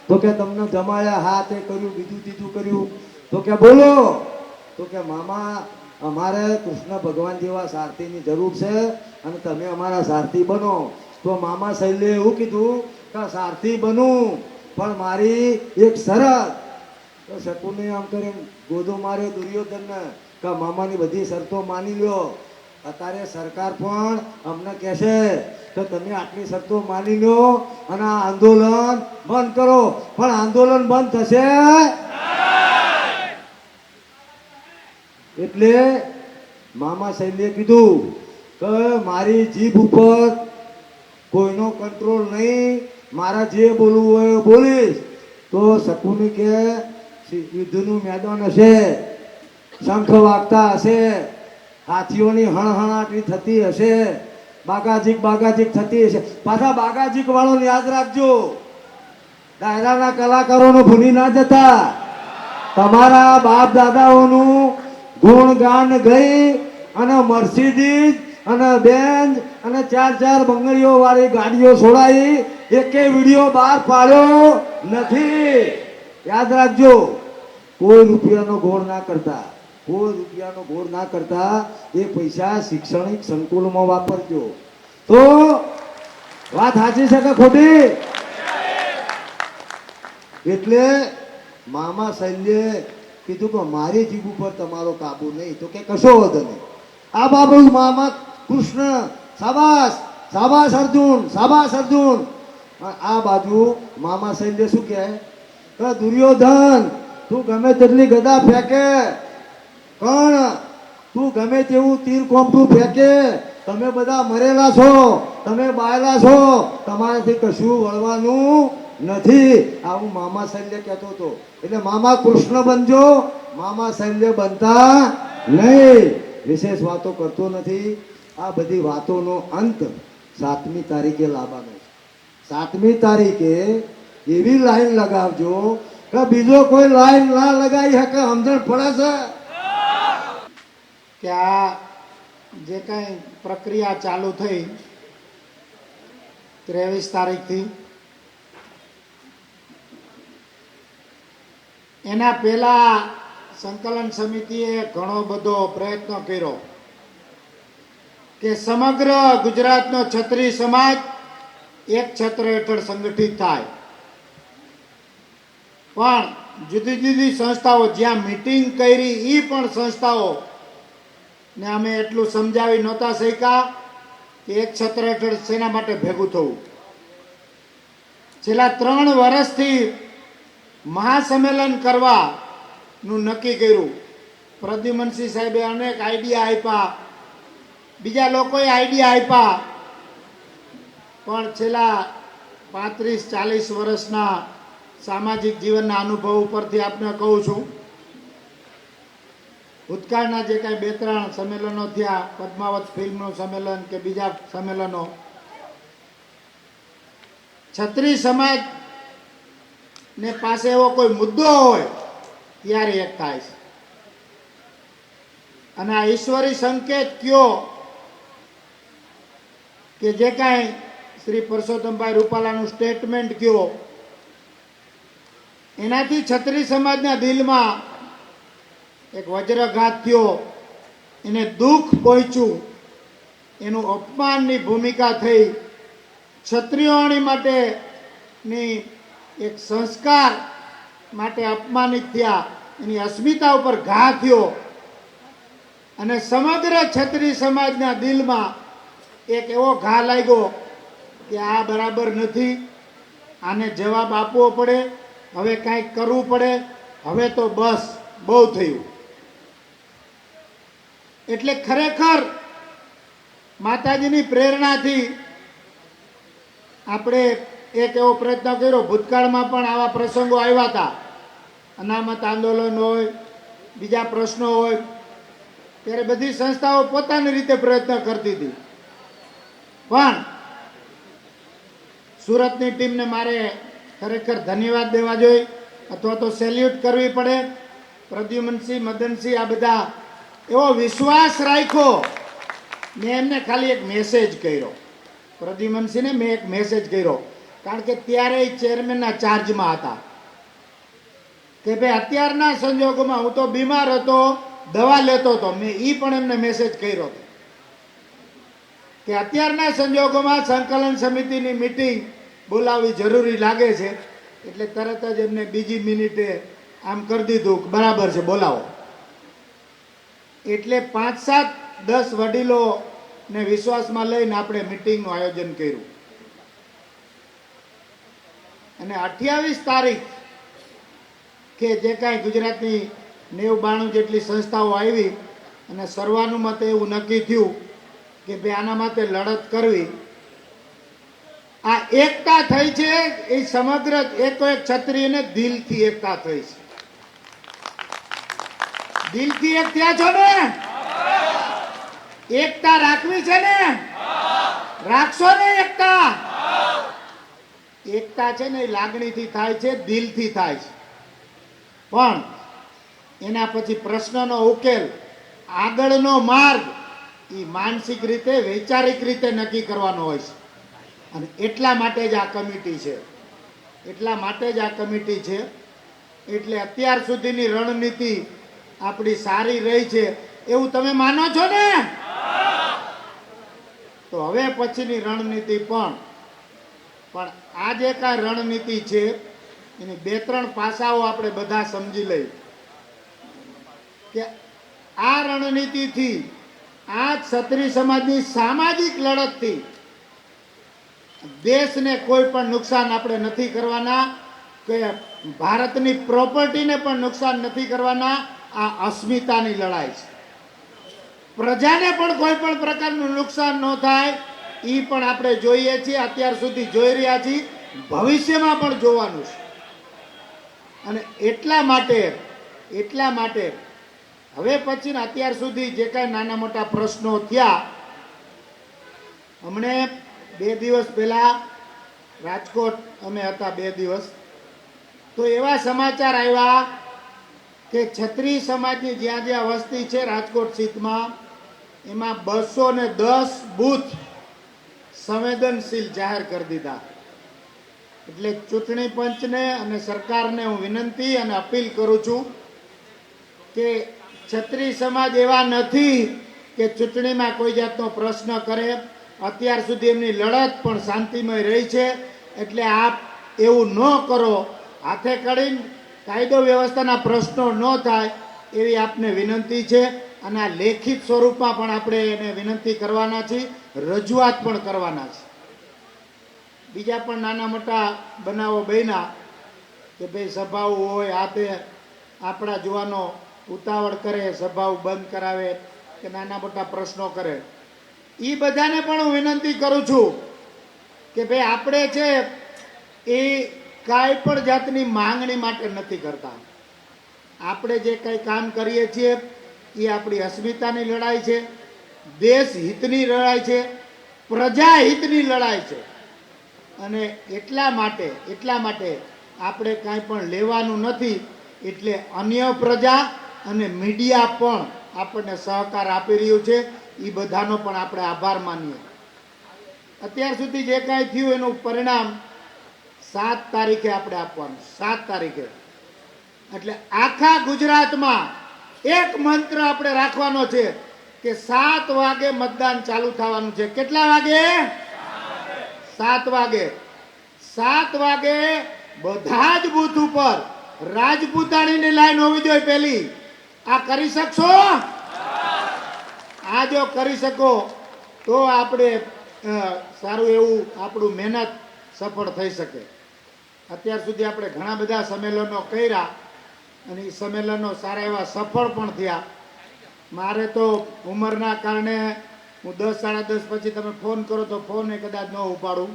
તો કે તમને જમાડ્યા, હા તે કર્યું, બીજું ત્રીજું કર્યું, તો કે બોલો. તો કે મામા અમારે કૃષ્ણ ભગવાન જેવા સારથીની જરૂર છે અને તમે અમારા સારથી બનો. તો મામા શૈલ્યે એવું કીધું કે સારથી બનું પણ મારી એક શરત. તો શકુને આમ કરીને ગોદો માર્યો દુર્યોધનને કે મામાની બધી શરતો માની લ્યો. અત્યારે સરકાર પણ અમને કહેશે કે તમે આટલી શરતો માની લો અને આ આંદોલન બંધ કરો. પણ આંદોલન બંધ થશે એટલે મામા શૈલ્યે કીધું કે મારી જીભ ઉપર કોઈનો કંટ્રોલ નહીં, મારા જે બોલવું હોય બોલીશ. તો શકુની કે યુદ્ધનું મેદાન હશે, શંખ વાગતા હશે, હાથીઓની હણહણાટી થતી હશે, બાગાજીક થતી હશે. પાછા બાગાજીક વાળો યાદ રાખજો, ડાયરાના કલાકારોને ભૂલી ના જતા. તમારા બાપ દાદાઓનું ગુણગાન ગઈ અને મર્સિડીઝ અને બેન્ચ અને 4 બંગડીઓ વાળી ગાડીઓ છોડાઈ, એકે વિડીયો બહાર પાડ્યો નથી. યાદ રાખજો, કોઈ રૂપિયાનો ગોળ ના કરતા, કોઈ રૂપિયાનો ગોળ ના કરતા. એ પૈસા શૈક્ષણિક સંકુલમાં વાપરજો. તો વાત સાચી છે કે ખોટી? એટલે મામા શૈલ્યે કીધું કે મારી જીભ ઉપર તમારો કાબુ નહીં. તો કે કશો વધુ નહીં. આ બાબુ મામા કૃષ્ણ શાબાશ, શાબાશ અર્જુન, શાબાશ અર્જુન. આ બાજુ મામા શૈલ્ય શું કહે કે દુર્યોધન તું ગમે તેટલી ગદા ફેંકે, કર્ણ તું ગમે તેવું તીર કોમઠું ફેંકે, તમે બધા મરેલા છો, તમે બાયલા છો, તમારાથી કશું વળવાનું નથી. આવું મામા શૈલ્ય કહેતો હતો. એટલે મામા કૃષ્ણ બનજો, મામા શૈલ્ય બનતા નહીં. વિશેષ વાતો કરતો નથી. આ બધી વાતોનો અંત 7મી તારીખે લાવવાનો છે. 7મી તારીખે એવી લાઈન લગાવજો કે બીજો કોઈ લાઈન ના લગાવી શકે. સમજણ પડે છે કે આ જે કંઈ પ્રક્રિયા ચાલુ થઈ 23 તારીખથી, એના પહેલા સંકલન સમિતિએ ઘણો બધો પ્રયત્ન કર્યો કે સમગ્ર ગુજરાતનો ક્ષત્રિય સમાજ એક છત્ર હેઠળ સંગઠિત થાય. પણ જુદી જુદી સંસ્થાઓ જ્યાં મીટિંગ કરી એ પણ સંસ્થાઓ ને અમે એટલું સમજાવી નહોતા શક્યા કે એક છત્ર હેઠળ શેના માટે ભેગું થવું. છેલ્લા 3 વર્ષથી મહાસંમેલન કરવાનું નક્કી કર્યું. પ્રદ્યુમનસિંહ સાહેબે અનેક આઈડિયા આપ્યા, બીજા લોકોએ આઈડિયા આપ્યા, પણ છેલ્લા 35-40 વર્ષના સામાજિક જીવનના અનુભવ ઉપરથી આપને કહું છું, ભૂતકાળના જે કાંઈ 2-3 સંમેલનો થયા, પદ્માવત ફિલ્મનું સંમેલન કે બીજા સંમેલનો, છત્રી સમાજ ને પાસે એવો કોઈ મુદ્દો હોય ત્યારે એક થાય છે. અને આ ઈશ્વરી સંકેત કયો કે જે કાંઈ શ્રી પરસોત્તમભાઈ રૂપાલાનું સ્ટેટમેન્ટ કયો, એનાથી છત્રી સમાજના દિલમાં એક વજ્રઘાત થયો, એને દુઃખ પહોંચ્યું, એનું અપમાનની ભૂમિકા થઈ, ક્ષત્રિયોની માટેની એક સંસ્કાર માટે અપમાનિત થયા, એની અસ્મિતા ઉપર ઘા થયો અને સમગ્ર ક્ષત્રિય સમાજના દિલમાં એક એવો ઘા લાગ્યો કે આ બરાબર નથી, આને જવાબ આપવો પડે, હવે કાંઈક કરવું પડે, હવે તો બસ બહુ થયું. એટલે ખરેખર માતાજીની પ્રેરણાથી આપણે એક એવો પ્રયત્ન કર્યો. ભૂતકાળમાં પણ આવા પ્રસંગો આવ્યા હતા, અનામત આંદોલન હોય, બીજા પ્રશ્નો હોય, ત્યારે બધી સંસ્થાઓ પોતાની રીતે પ્રયત્ન કરતી હતી. પણ સુરતની ટીમને મારે ખરેખર ધન્યવાદ દેવા જોઈએ અથવા તો સેલ્યુટ કરવી પડે. પ્રદ્યુમનસિંહ, મદનસિંહ આ બધા એવો વિશ્વાસ રાખ્યો. મેં એમને ખાલી એક મેસેજ કર્યો, પ્રદ્યુમનસિંહને મેં એક મેસેજ કર્યો, કારણ કે ત્યારે એ ચેરમેનના ચાર્જમાં હતા કે ભાઈ અત્યારના સંજોગોમાં હું તો બીમાર હતો, દવા લેતો હતો. મેં એ પણ એમને મેસેજ કર્યો હતો કે અત્યારના સંજોગોમાં સંકલન સમિતિની મીટિંગ બોલાવવી જરૂરી લાગે છે. એટલે તરત જ એમને બીજી મિનિટે આમ કરી દીધું કે બરાબર છે, બોલાવો. એટલે 5-7-10 વડીલોને વિશ્વાસમાં લઈને આપણે મીટિંગનું આયોજન કર્યું અને 28 તારીખ કે જે કાંઈ ગુજરાતની 90-92 જેટલી સંસ્થાઓ આવી અને સર્વાનુમતે એવું નક્કી થયું કે ભાઈ આના માટે લડત કરવી. આ એકતા થઈ છે એ સમગ્ર એક ક્ષત્રિયને દિલથી એકતા થઈ છે. દિલથી એક થયા છો ને? એકતા રાખવી છે ને? રાખશો ને એકતા? એકતા છે ને એ લાગણીથી થાય છે, દિલથી થાય છે. પણ એના પછી પ્રશ્નનો ઉકેલ, આગળનો માર્ગ એ માનસિક રીતે, વૈચારિક રીતે નક્કી કરવાનો હોય છે. અને એટલા માટે જ આ કમિટી છે, એટલા માટે જ આ કમિટી છે. એટલે અત્યાર સુધીની રણનીતિ આપણી સારી રહી છે એવું તમે માનો છો ને? તો હવે પછીની રણનીતિ પણ આ જે કાંઈ રણનીતિ છે એની 2-3 પાસાઓ આપણે બધા સમજી લઈએ કે આ રણનીતિથી, આ ક્ષત્રિય સમાજની સામાજિક લડતથી દેશને કોઈ પણ નુકસાન આપણે નથી કરવાના, કે ભારતની પ્રોપર્ટીને પણ નુકસાન નથી કરવાના. આ અસ્મિતાની લડાઈ છે. પ્રજાને પણ કોઈ પણ પ્રકારનું નુકસાન ન થાય એ પણ આપણે જોઈએ છીએ, અત્યાર સુધી જોઈ રહ્યા છીએ, ભવિષ્યમાં પણ જોવાનું છે. અને એટલા માટે હવે પછી અત્યાર સુધી જે કાંઈ નાના મોટા પ્રશ્નો થયા, હમણે 2 દિવસ પહેલા રાજકોટ અમે હતા 2 દિવસ, તો એવા સમાચાર આવ્યા કે ક્ષત્રિય સમાજની જ્યાં જ્યાં વસ્તી છે રાજકોટ સિટીમાં, એમાં 210 બૂથ સંવેદનશીલ જાહેર કરી દીધા. એટલે ચૂંટણી પંચને અને સરકારને હું વિનંતી અને અપીલ કરું છું કે ક્ષત્રિય સમાજ એવા નથી કે ચૂંટણીમાં કોઈ જાતનો પ્રશ્ન કરે. અત્યાર સુધી એમની લડત પણ શાંતિમય રહી છે. એટલે આપ એવું ન કરો, હાથે કરીને કાયદો વ્યવસ્થાના પ્રશ્નો ન થાય એવી આપને વિનંતી છે. અને આ લેખિત સ્વરૂપમાં પણ આપણે એને વિનંતી કરવાના છીએ, રજૂઆત પણ કરવાના છે. બીજા પણ નાના મોટા બનાવો બન્યા કે ભાઈ સભાઓ હોય આ તે આપણા જુવાનો ઉતાવળ કરે, સભાઓ બંધ કરાવે કે નાના મોટા પ્રશ્નો કરે. એ બધાને પણ હું વિનંતી કરું છું કે ભાઈ આપણે છે એ કાંઈ પણ જાતની માંગણી માટે નથી કરતા. આપણે જે કંઈ કામ કરીએ છીએ એ આપણી અસ્મિતાની લડાઈ છે, દેશ હિતની લડાઈ છે, પ્રજા હિતની લડાઈ છે. અને એટલા માટે આપણે કાંઈ પણ લેવાનું નથી. એટલે અન્ય પ્રજા અને મીડિયા પણ આપણને સહકાર આપી રહ્યું છે. એ બધાનો પણ આપણે આભાર માનીએ. અત્યાર સુધી જે કાંઈ થયું એનું પરિણામ 7 તારીખે આપણે આપવાનું. 7 તારીખે એટલે આખા ગુજરાતમાં એક મંત્ર આપણે રાખવાનો છે કે 7 વાગે મતદાન ચાલુ થવાનું છે. કેટલા વાગે? 7 વાગે. 7 વાગે બધા જ બૂથ ઉપર રાજપૂતાણીની લાઈન હોવી જોઈએ પેલી. આ કરી શકશો? આ જો કરી શકો તો આપણે સારું એવું આપણું મહેનત સફળ થઈ શકે. અત્યાર સુધી આપણે ઘણા બધા સંમેલનો કર્યા અને એ સંમેલનો સારા એવા સફળ પણ થયા. મારે તો ઉંમરના કારણે હું 10 સાડા 10 પછી તમે ફોન કરો તો ફોન એ કદાચ ન ઉપાડું,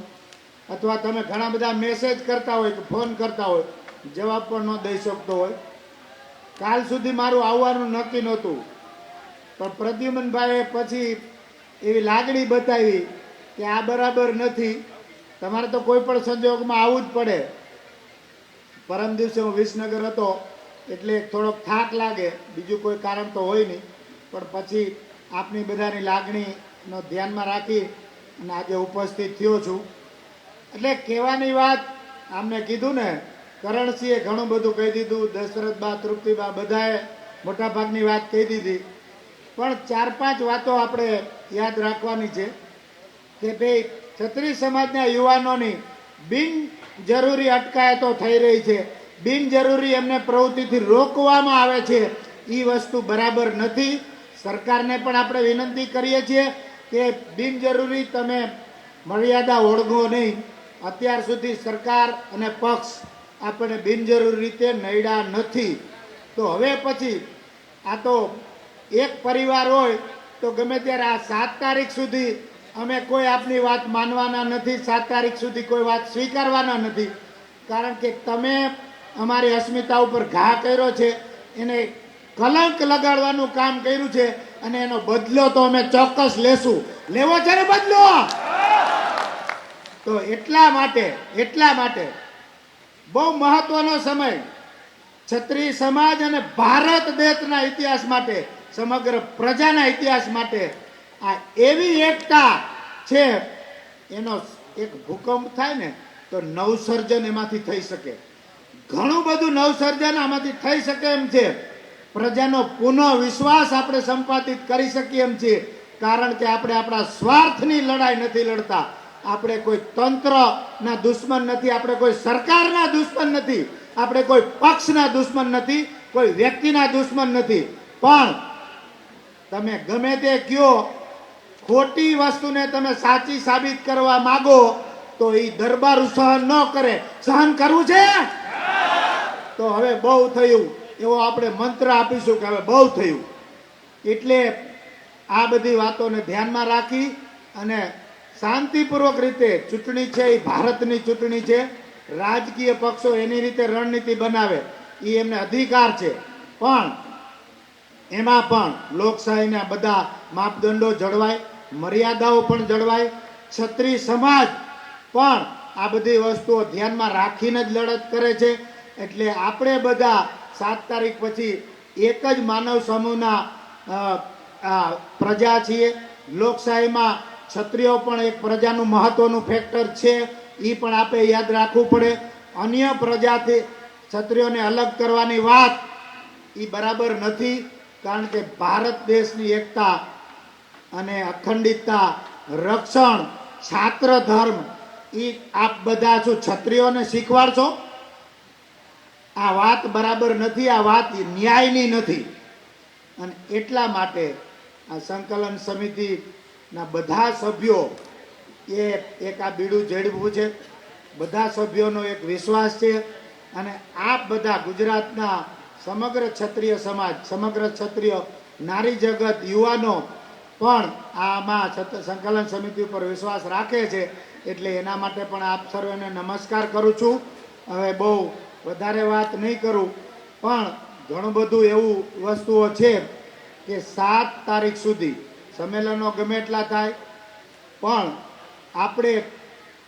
અથવા તમે ઘણા બધા મેસેજ કરતા હોય કે ફોન કરતા હોય, જવાબ પણ ન દઈ શકતો હોય. કાલ સુધી મારું આવવાનું નક્કી નહોતું, પણ પ્રદ્યુમનભાઈએ પછી એવી લાગણી બતાવી કે આ બરાબર નથી, તમારે તો કોઈ પણ સંજોગમાં આવવું જ પડે. પરમ દિવસે હું વિસનગર હતો એટલે થોડોક થાક લાગે, બીજું કોઈ કારણ તો હોય નહીં. પણ પછી આપની બધાની લાગણીનો ધ્યાનમાં રાખી અને આજે ઉપસ્થિત થયો છું. એટલે કહેવાની વાત આમને કીધું ને, કરણસિંહે ઘણું બધું કહી દીધું, દશરથબા, તૃપ્તિબા બધાએ મોટાભાગની વાત કહી દીધી. પણ 4-5 વાતો આપણે યાદ રાખવાની છે કે ભાઈ ક્ષત્રિય સમાજના યુવાનોની બિનજરૂરી અટકાયતો થઈ રહી છે, બિનજરૂરી એમને પ્રવૃત્તિથી રોકવામાં આવે છે. એ વસ્તુ બરાબર નથી. સરકારને પણ આપણે વિનંતી કરીએ છીએ કે બિનજરૂરી તમે મર્યાદા ઓળંગો નહીં. અત્યાર સુધી સરકાર અને પક્ષ આપણને બિનજરૂરી રીતે નડ્યા નથી. તો હવે પછી આ તો એક પરિવાર હોય તો ગમે ત્યારે આ 7 તારીખ સુધી અમે કોઈ આપની વાત માનવાના નથી, 7 તારીખ સુધી કોઈ વાત સ્વીકારવાના નથી. કારણ કે તમે અમારી અસ્મિતા ઉપર ઘા કર્યો છે, એને કલંક લગાડવાનું કામ કર્યું છે, અને એનો બદલો તો અમે ચોક્કસ લેશું. લેવો છે ને બદલો? તો એટલા માટે બહુ મહત્વનો સમય ક્ષત્રિય સમાજ અને ભારત દેશના ઇતિહાસ માટે, સમગ્ર પ્રજાના ઇતિહાસ માટે આ એવી એકતા છે. એનો એક ભૂકંપ થાય ને તો નવસર્જન એમાંથી થઈ શકે, ઘણું બધું નવસર્જન આમાંથી થઈ શકે એમ છે. પ્રજાનો પુનઃ વિશ્વાસ આપણે સંપાદિત કરી શકીએ એમ છે. કારણ કે આપણે આપણા સ્વાર્થની લડાઈ નથી લડતા. આપણે કોઈ તંત્રના દુશ્મન નથી, આપણે કોઈ સરકારના દુશ્મન નથી, આપણે કોઈ પક્ષના દુશ્મન નથી, કોઈ વ્યક્તિના દુશ્મન નથી. પણ તમે ગમે તે કયો, ખોટી વસ્તુને તમે સાચી સાબિત કરવા માંગો તો એ દરબાર સહન ન કરે. સહન કરવું છે તો હવે બહુ થયું એવો આપણે મંત્ર આપીશું કે હવે બહુ થયું. એટલે આ બધી વાતોને ધ્યાનમાં રાખી અને શાંતિપૂર્વક રીતે ચૂંટણી છે, એ ભારતની ચૂંટણી છે. રાજકીય પક્ષો એની રીતે રણનીતિ બનાવે, એ એમને અધિકાર છે. પણ એમાં પણ લોકશાહીના બધા માપદંડો જળવાય, મર્યાદાઓ પણ જળવાય. ક્ષત્રિય સમાજ પણ આ બધી વસ્તુઓ ધ્યાનમાં રાખીને જ લડત કરે છે. એટલે આપણે બધા 7 તારીખ પછી એક જ માનવ સમૂહના પ્રજા છીએ. લોકશાહીમાં ક્ષત્રિયો પણ એક પ્રજાનું મહત્વનું ફેક્ટર છે, એ પણ આપણે યાદ રાખવું પડે. અન્ય પ્રજાથી ક્ષત્રિયોને અલગ કરવાની વાત એ બરાબર નથી. કારણ કે ભારત દેશની એકતા અને અખંડિતતા, રક્ષણ, છાત્ર ધર્મ, એ આપ બધા શું ક્ષત્રિયોને શીખવાડશો? આ વાત બરાબર નથી, આ વાત ન્યાયની નથી. અને એટલા માટે આ સંકલન સમિતિના બધા સભ્યો એ એક આ બીડું ઝડપવું છે. બધા સભ્યોનો એક વિશ્વાસ છે. અને આપ બધા ગુજરાતના સમગ્ર ક્ષત્રિય સમાજ, સમગ્ર ક્ષત્રિય નારી જગત, યુવાનો પણ આમાં સંકલન સમિતિ ઉપર વિશ્વાસ રાખે છે. એટલે એના માટે પણ આપ સર્વેને નમસ્કાર કરું છું. હવે બહુ વધારે વાત નહીં કરું, પણ ઘણું બધું એવું વસ્તુઓ છે કે 7 તારીખ સુધી સંમેલનો ગમે એટલા થાય, પણ આપણે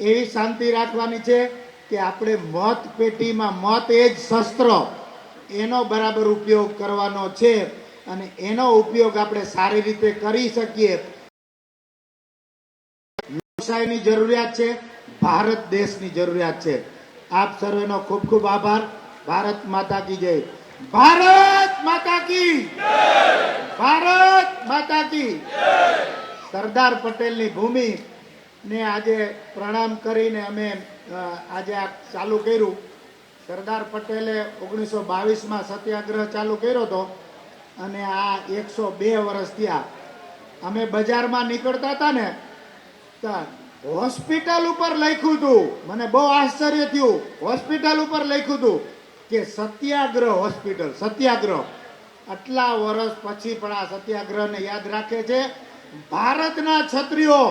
એવી શાંતિ રાખવાની છે કે આપણે મત પેટીમાં, મત એ જ શસ્ત્ર, એનો બરાબર ઉપયોગ કરવાનો છે. અને એનો ઉપયોગ આપણે સારી રીતે કરી શકીએ. લોકશાહીની જરૂરિયાત છે, ભારત દેશની જરૂરિયાત છે. આપ સર્વેનો ખૂબ ખૂબ આભાર. ભારત માતા કી જય. ભારત માતા કી જય. ભારત માતા કી જય. સરદાર પટેલની ભૂમિ ને આજે પ્રણામ કરીને અમે આજે આ ચાલુ કર્યું. સરદાર પટેલે 1922માં સત્યાગ્રહ ચાલુ કર્યો હતો અને આ 102 વર્ષ થયા. અમે બજારમાં નીકળતા હતા ને, હોસ્પિટલ ઉપર લખ્યું હતું, મને બહુ આશ્ચર્ય થયું. હોસ્પિટલ ઉપર લખ્યું હતું કે સત્યાગ્રહ હોસ્પિટલ, સત્યાગ્રહ. આટલા વર્ષ પછી પણ આ સત્યાગ્રહને યાદ રાખે છે. ભારતના ક્ષત્રિયો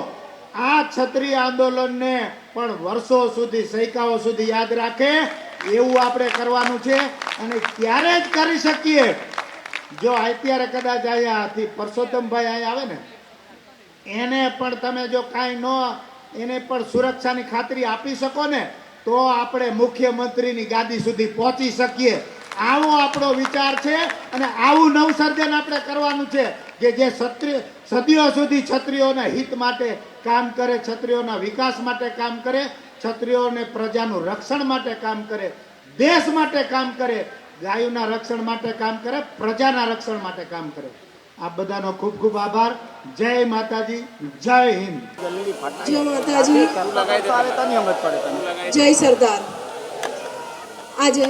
આ ક્ષત્રિય આંદોલનને પણ વર્ષો સુધી, સૈકાઓ સુધી યાદ રાખે એવું આપણે કરવાનું છે. અને ત્યારે જ કરી શકીએ જો અત્યારે કદાચ અહીંયાથી પરસોત્તમભાઈ અહીં આવે ને, એને પણ તમે જો કાંઈ ન, એને પણ સુરક્ષાની ખાતરી આપી શકો ને, તો આપણે મુખ્યમંત્રીની ગાદી સુધી પહોંચી શકીએ. આવો આપણો વિચાર છે. અને આવું નવસર્જન આપણે કરવાનું છે કે જે સદીઓ સુધી ક્ષત્રિયોના હિત માટે કામ કરે, ક્ષત્રિયોના વિકાસ માટે કામ કરે, ક્ષત્રિયોને પ્રજાનું રક્ષણ માટે કામ કરે, દેશ માટે કામ કરે, ગાયોના રક્ષણ માટે કામ કરે, પ્રજાના રક્ષણ માટે કામ કરે. આ બધાનો ખૂબ ખૂબ આભાર. જય માતાજી, જય હિન્દ. જય માતાજી, જય સરદાર. આજે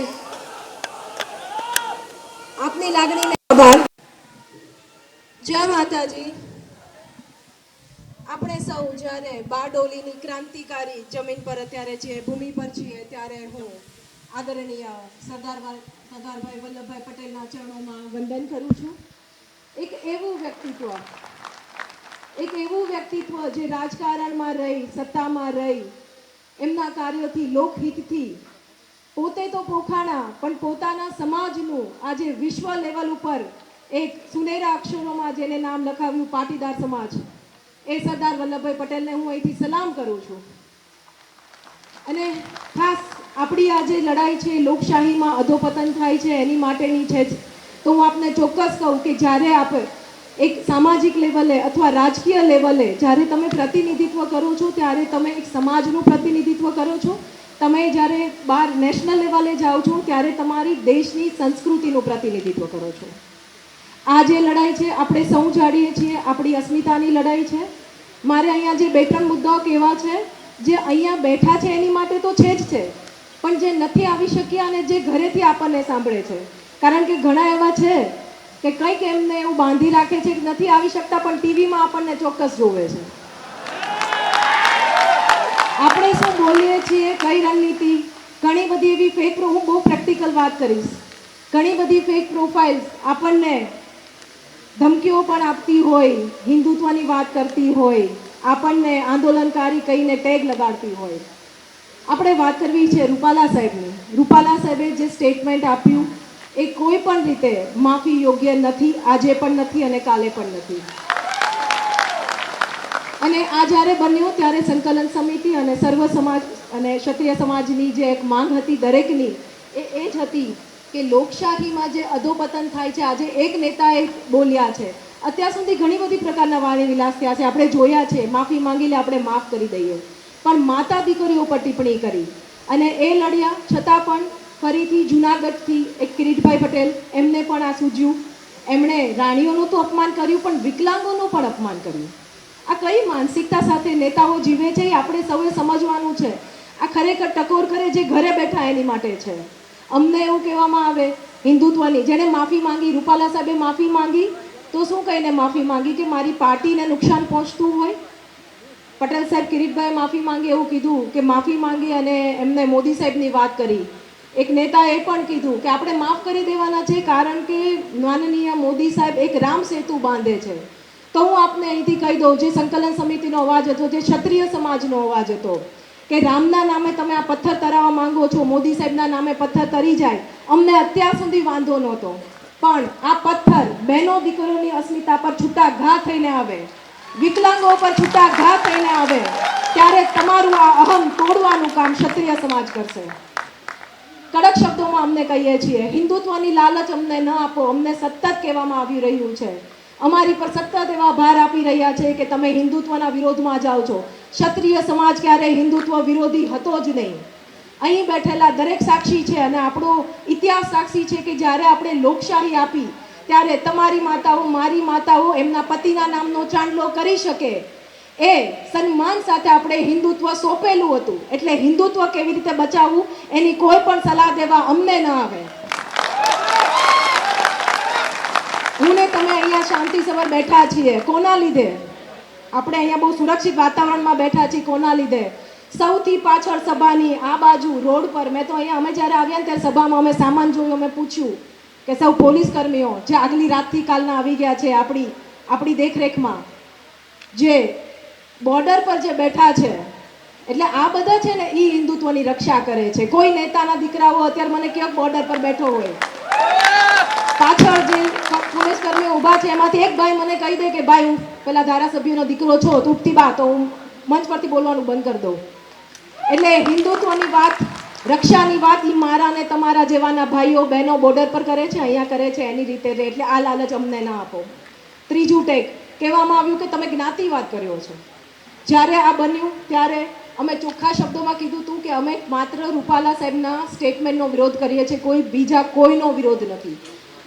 આપની લાગણીને આભાર. જય માતાજી. આપણે સૌ જ્યારે બારડોલીની ક્રાંતિકારી જમીન પર અત્યારે છીએ, ભૂમિ પર છીએ, ત્યારે હું આદરણીય સરદારભાઈ વલ્લભભાઈ પટેલના ચરણોમાં વંદન કરું છું. એક એવું વ્યક્તિત્વ જે રાજકારણમાં રહી, સત્તામાં રહી, એમના કાર્યોથી, લોકહિતથી પોતે તો પોખાણા, પણ પોતાના સમાજનું આજે વિશ્વ લેવલ ઉપર એક સુનેરા અક્ષરોમાં જેને નામ લખાવ્યું, પાટીદાર સમાજ, એ સરદાર વલ્લભભાઈ પટેલને હું અહીંથી સલામ કરું છું. અને ખાસ આપણી આ જે લડાઈ છે, લોકશાહીમાં અધોપતન થાય છે એની માટેની છે જ. તો હું આપને ચોક્કસ કહું કે જ્યારે આપણે એક સામાજિક લેવલે અથવા રાજકીય લેવલે જ્યારે તમે પ્રતિનિધિત્વ કરો છો, ત્યારે તમે એક સમાજનું પ્રતિનિધિત્વ કરો છો. તમે જ્યારે બહાર નેશનલ લેવલે જાઓ છો, ત્યારે તમારી દેશની સંસ્કૃતિનું પ્રતિનિધિત્વ કરો છો. આ જે લડાઈ છે આપણે સૌ જાણીએ છીએ, આપણી અસ્મિતાની લડાઈ છે. મારે અહીંયા જે 2-3 મુદ્દાઓ કહેવા છે, જે અહીંયા બેઠા છે એની માટે તો છે જ છે, પણ જે નથી આવી શક્યા અને જે ઘરેથી આપણને સાંભળે છે, કારણ કે ઘણા એવા છે કે કંઈક એમને એવું બાંધી રાખે છે કે નથી આવી શકતા, પણ ટીવીમાં આપણને ચોક્કસ જોવે છે. આપણે શું બોલીએ છીએ, કઈ રણનીતિ, ઘણી બધી એવી ફેક, હું બહુ પ્રેક્ટિકલ વાત કરીશ, ઘણી બધી ફેક પ્રોફાઇલ્સ આપણને ધમકીઓ પણ આપતી હોય, હિન્દુત્વની વાત કરતી હોય, આપણને આંદોલનકારી કહીને ટેગ લગાડતી હોય. આપણે વાત કરવી છે રૂપાલા સાહેબની. રૂપાલા સાહેબે જે સ્ટેટમેન્ટ આપ્યું એ કોઈ પણ રીતે માફી યોગ્ય નથી, આજે પણ નથી અને કાલે પણ નથી. અને આ જ્યારે બન્યું ત્યારે સંકલન સમિતિ અને સર્વ સમાજ અને ક્ષત્રિય સમાજની જે એક માંગ હતી દરેકની, એ જ હતી કે લોકશાહીમાં જે અધોપતન થાય છે, આજે એક નેતાએ બોલ્યા છે, અત્યાર સુધી ઘણી બધી પ્રકારના વાણી વિલાસ થયા છે, આપણે જોયા છે, માફી માંગી લે, આપણે માફ કરી દઈએ, પણ માતા દીકરીઓ પર ટિપ્પણી કરી અને એ લડ્યા. છતાં પણ ફરીથી જૂનાગઢથી એક કિરીટભાઈ પટેલ, એમને પણ આ સૂઝ્યું, એમણે રાણીઓનું તો અપમાન કર્યું, પણ વિકલાંગોનું પણ અપમાન કર્યું. આ કઈ માનસિકતા સાથે નેતાઓ જીવે છે એ આપણે સૌએ સમજવાનું છે. આ ખરેખર ટકોર કરે જે ઘરે બેઠા એની માટે છે. અમને એવું કહેવામાં આવે હિન્દુત્વની, જેણે માફી માંગી, રૂપાલા સાહેબે માફી માંગી તો શું કહીને માફી માંગી કે મારી પાર્ટીને નુકસાન પહોંચતું હોય. પટેલ સાહેબ કિરીટભાઈ માફી માંગી એવું કીધું કે માફી માંગી અને એમને મોદી સાહેબની વાત કરી. એક નેતાએ પણ કીધું કે આપણે માફ કરી દેવાના છે કારણ કે માનનીય મોદી સાહેબ એક રામ સેતુ બાંધે છે. તો હું આપને અહીંથી કહી દઉં, જે સંકલન સમિતિનો અવાજ હતો, જે ક્ષત્રિય સમાજનો અવાજ હતો, કે રામના નામે તમે આ પથ્થર તરાવવા માંગો છો, મોદી સાહેબના નામે પથ્થર તરી જાય, અમને અત્યાર સુધી વાંધો નહોતો, પણ આ પથ્થર બહેનો દીકરીઓની અસ્મિતા પર છૂટા ઘા થઈને આવે, વિકલાંગો પર છૂટા ઘા થઈને આવે, ત્યારે તમારું આ અહમ તોડવાનું કામ ક્ષત્રિય સમાજ કરશે. કડક શબ્દોમાં અમને કહીએ છીએ, હિન્દુત્વની લાલચ અમને ન આપો. અમને સતત કહેવામાં આવી રહ્યું છે, અમારી પર સતત એવા ભાર આપી રહ્યા છે કે તમે હિન્દુત્વના વિરોધમાં જાઓ છો. ક્ષત્રિય સમાજ ક્યારેય હિન્દુત્વ વિરોધી હતો જ નહીં. અહીં બેઠેલા દરેક સાક્ષી છે અને આપણો ઇતિહાસ સાક્ષી છે કે જ્યારે આપણે લોકશાહી આપી ત્યારે તમારી માતાઓ, મારી માતાઓ એમના પતિના નામનો ચાંદલો કરી શકે એ સન્માન સાથે આપણે હિન્દુત્વ સોંપેલું હતું. એટલે હિન્દુત્વ કેવી રીતે બચાવવું એની કોઈ પણ સલાહ દેવા અમને ન આવે. હું ને તમે અહીંયા શાંતિસભર બેઠા છીએ, કોના લીધે? આપણે અહીંયા બહુ સુરક્ષિત વાતાવરણમાં બેઠા છીએ, કોના લીધે? સૌથી પાછળ સભાની આ બાજુ રોડ પર, મેં તો અહીંયા અમે જ્યારે આવ્યા ને ત્યારે સભામાં અમે સામાન જોયું, અમે પૂછ્યું કે સૌ પોલીસ કર્મીઓ જે આગલી રાતથી કાલના આવી ગયા છે આપણી દેખરેખમાં, જે બોર્ડર પર જે બેઠા છે, એટલે આ બધા છે ને એ હિન્દુત્વની રક્ષા કરે છે. કોઈ નેતાના દીકરાઓ અત્યારે મને ક્યાંક બોર્ડર પર બેઠો હોય, પાછળ જે પોલીસ કર્મીઓ ઊભા છે એમાંથી એક ભાઈ મને કહી દે કે ભાઈ હું પેલા ધારાસભ્યનો દીકરો છો તૂટતી બા, તો હું મંચ પરથી બોલવાનું બંધ કરી દઉં. એટલે હિન્દુત્વની વાત, રક્ષાની વાત એ મારા ને તમારા જેવાના ભાઈઓ બહેનો બોર્ડર પર કરે છે, અહીંયા કરે છે એની રીતે. એટલે આ લાલચ અમને ના આપો. ત્રીજું ટેક કહેવામાં આવ્યું કે તમે જ્ઞાતિવાદ કર્યો છો. જ્યારે આ બન્યું ત્યારે અમે ચોખ્ખા શબ્દોમાં કીધું હતું કે અમે માત્ર રૂપાલા સાહેબના સ્ટેટમેન્ટનો વિરોધ કરીએ છીએ, કોઈ બીજા કોઈનો વિરોધ નથી.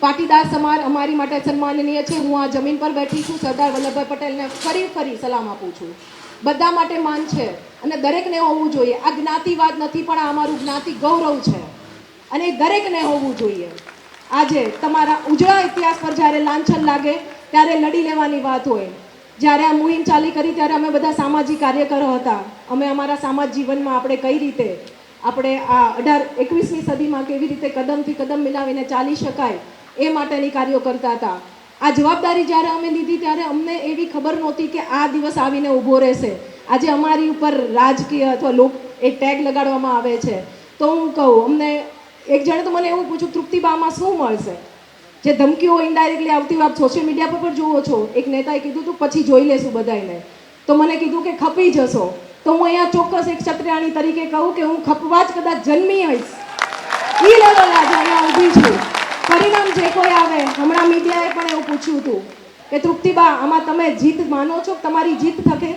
પાટીદાર સમાજ અમારી માટે સન્માનનીય છે. હું આ જમીન પર બેઠી છું, સરદાર વલ્લભભાઈ પટેલને ફરી સલામ આપું છું. બધા માટે માન છે અને દરેકને હોવું જોઈએ. આ જ્ઞાતિવાદ નથી, પણ આ અમારું જ્ઞાતિ ગૌરવ છે અને દરેકને હોવું જોઈએ. આજે તમારા ઉજળા ઇતિહાસ પર જ્યારે લાંછન લાગે ત્યારે લડી લેવાની વાત હોય. જ્યારે આ મુહિમ ચાલી કરી ત્યારે અમે બધા સામાજિક કાર્યકરો હતા. અમે અમારા સમાજ જીવનમાં આપણે કઈ રીતે આપણે આ 21મી સદીમાં કેવી રીતે કદમથી કદમ મિલાવીને ચાલી શકાય એ માટેની કાર્યો કરતા હતા. આ જવાબદારી જ્યારે અમે લીધી ત્યારે અમને એવી ખબર નહોતી કે આ દિવસ આવીને ઊભો રહેશે. આજે અમારી ઉપર રાજકીય અથવા એક ટેગ લગાડવામાં આવે છે. તો હું કહું, અમને એક જણે તો મને એવું પૂછ્યું તૃપ્તિબામાં શું મળશે? જે ધમકીઓ ઇનડાયરેક્ટલી આવતી આપ સોશિયલ મીડિયા પર પણ જુઓ છો. એક નેતાએ કીધું હતું પછી જોઈ લેશું બધાને, તો મને કીધું કે ખપી જશો. તો હું અહીંયા ચોક્કસ એક ક્ષત્રિયાણી તરીકે કહું કે હું ખપવા જ કદાચ જન્મી હોઈશ. એ લેવલ આજે અહીંયા ઊભી છું. પરિણામ જે કોઈ આવે, હમણાં મીડિયાએ પણ એવું પૂછ્યું હતું કે તૃપ્તિબા આમાં તમે જીત માનો છો કે તમારી જીત થકે?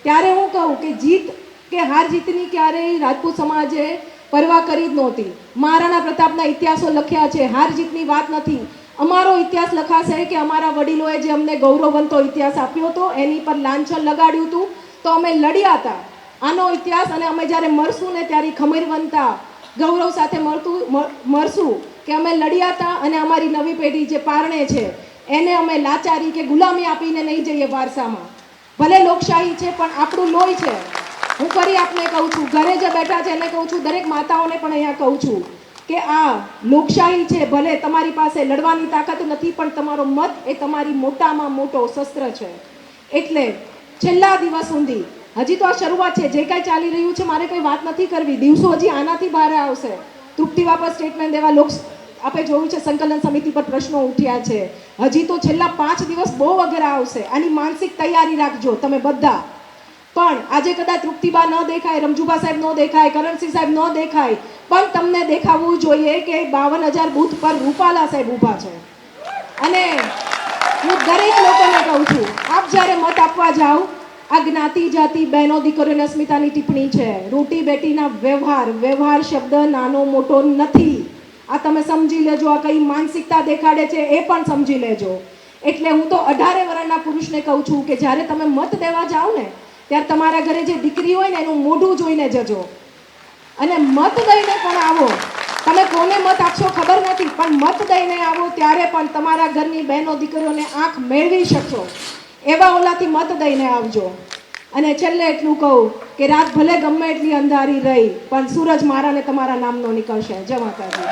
ત્યારે હું કહું કે જીત કે હાર જીતની ક્યારેય રાજપૂત સમાજે પરવા કરી જ નહોતી. મહારાણા પ્રતાપના ઇતિહાસો લખ્યા છે, હાર જીતની વાત નથી. અમારો ઇતિહાસ લખાશે કે અમારા વડીલોએ જે અમને ગૌરવવંતો ઇતિહાસ આપ્યો હતો એની પર લાંછન લગાડ્યું હતું, તો અમે લડ્યા હતા. આનો ઇતિહાસ અને અમે જ્યારે મરશું ને ત્યારે ખમીરવંતા ગૌરવ સાથે મરશું કે અમે લડ્યા હતા અને અમારી નવી પેઢી જે પારણે છે એને અમે લાચારી કે ગુલામી આપીને નહીં જઈએ વારસામાં. ભલે લોકશાહી છે પણ આપણું લોહી છે. હું ફરી આપને કહું છું, ઘરે જે બેઠા છે એને કહું છું, દરેક માતાઓને પણ અહીંયા કહું છું કે આ લોકશાહી છે. ભલે તમારી પાસે લડવાની તાકાત નથી, પણ તમારો મત એ તમારી મોટામાં મોટો શસ્ત્ર છે. એટલે છેલ્લા દિવસ સુધી, હજી તો આ શરૂઆત છે, જે કાંઈ ચાલી રહ્યું છે મારે કંઈ વાત નથી કરવી. દિવસો હજી આનાથી બહાર આવશે. તૃપ્તિબા પર સ્ટેટમેન્ટ દેવા આપણે જોયું છે, સંકલન સમિતિ પર પ્રશ્નો ઉઠ્યા છે. હજી તો છેલ્લા 5 દિવસ બહુ અઘરા આવશે. આની માનસિક તૈયારી રાખજો તમે બધા. પણ આજે કદાચ તૃપ્તિબા ન દેખાય, રમજુબા સાહેબ ન દેખાય, કરણસિંહ સાહેબ ન દેખાય, પણ તમને દેખાવું જોઈએ કે 52,000 બૂથ પર રૂપાલા સાહેબ ઊભા છે. અને હું દરેક લોકોને કહું છું, આપ જ્યારે મત આપવા જાઓ, આ જ્ઞાતિ જાતિ બહેનો દીકરીઓની અસ્મિતાની ટિપ્પણી છે. રોટી બેટીના વ્યવહાર શબ્દ નાનો મોટો નથી. આ તમે સમજી લેજો. આ કઈ માનસિકતા દેખાડે છે એ પણ સમજી લેજો. એટલે હું તો 18 વર્ષના પુરુષને કહું છું કે જ્યારે તમે મત દેવા જાઓ ને ત્યારે તમારા ઘરે જે દીકરી હોય ને એનું મોઢું જોઈને જજો અને મત દઈને પણ આવો. તમે કોને મત આપશો ખબર નથી, પણ મત દઈને આવો ત્યારે પણ તમારા ઘરની બહેનો દીકરીઓને આંખ મેળવી શકશો એવા ઓલાથી મત દઈને આવજો. અને છેલ્લે એટલું કહું કે રાત ભલે ગમે એટલી અંધારી રહી, પણ સૂરજ મારા ને તમારા નામનો નીકળશે. જય માતાજી.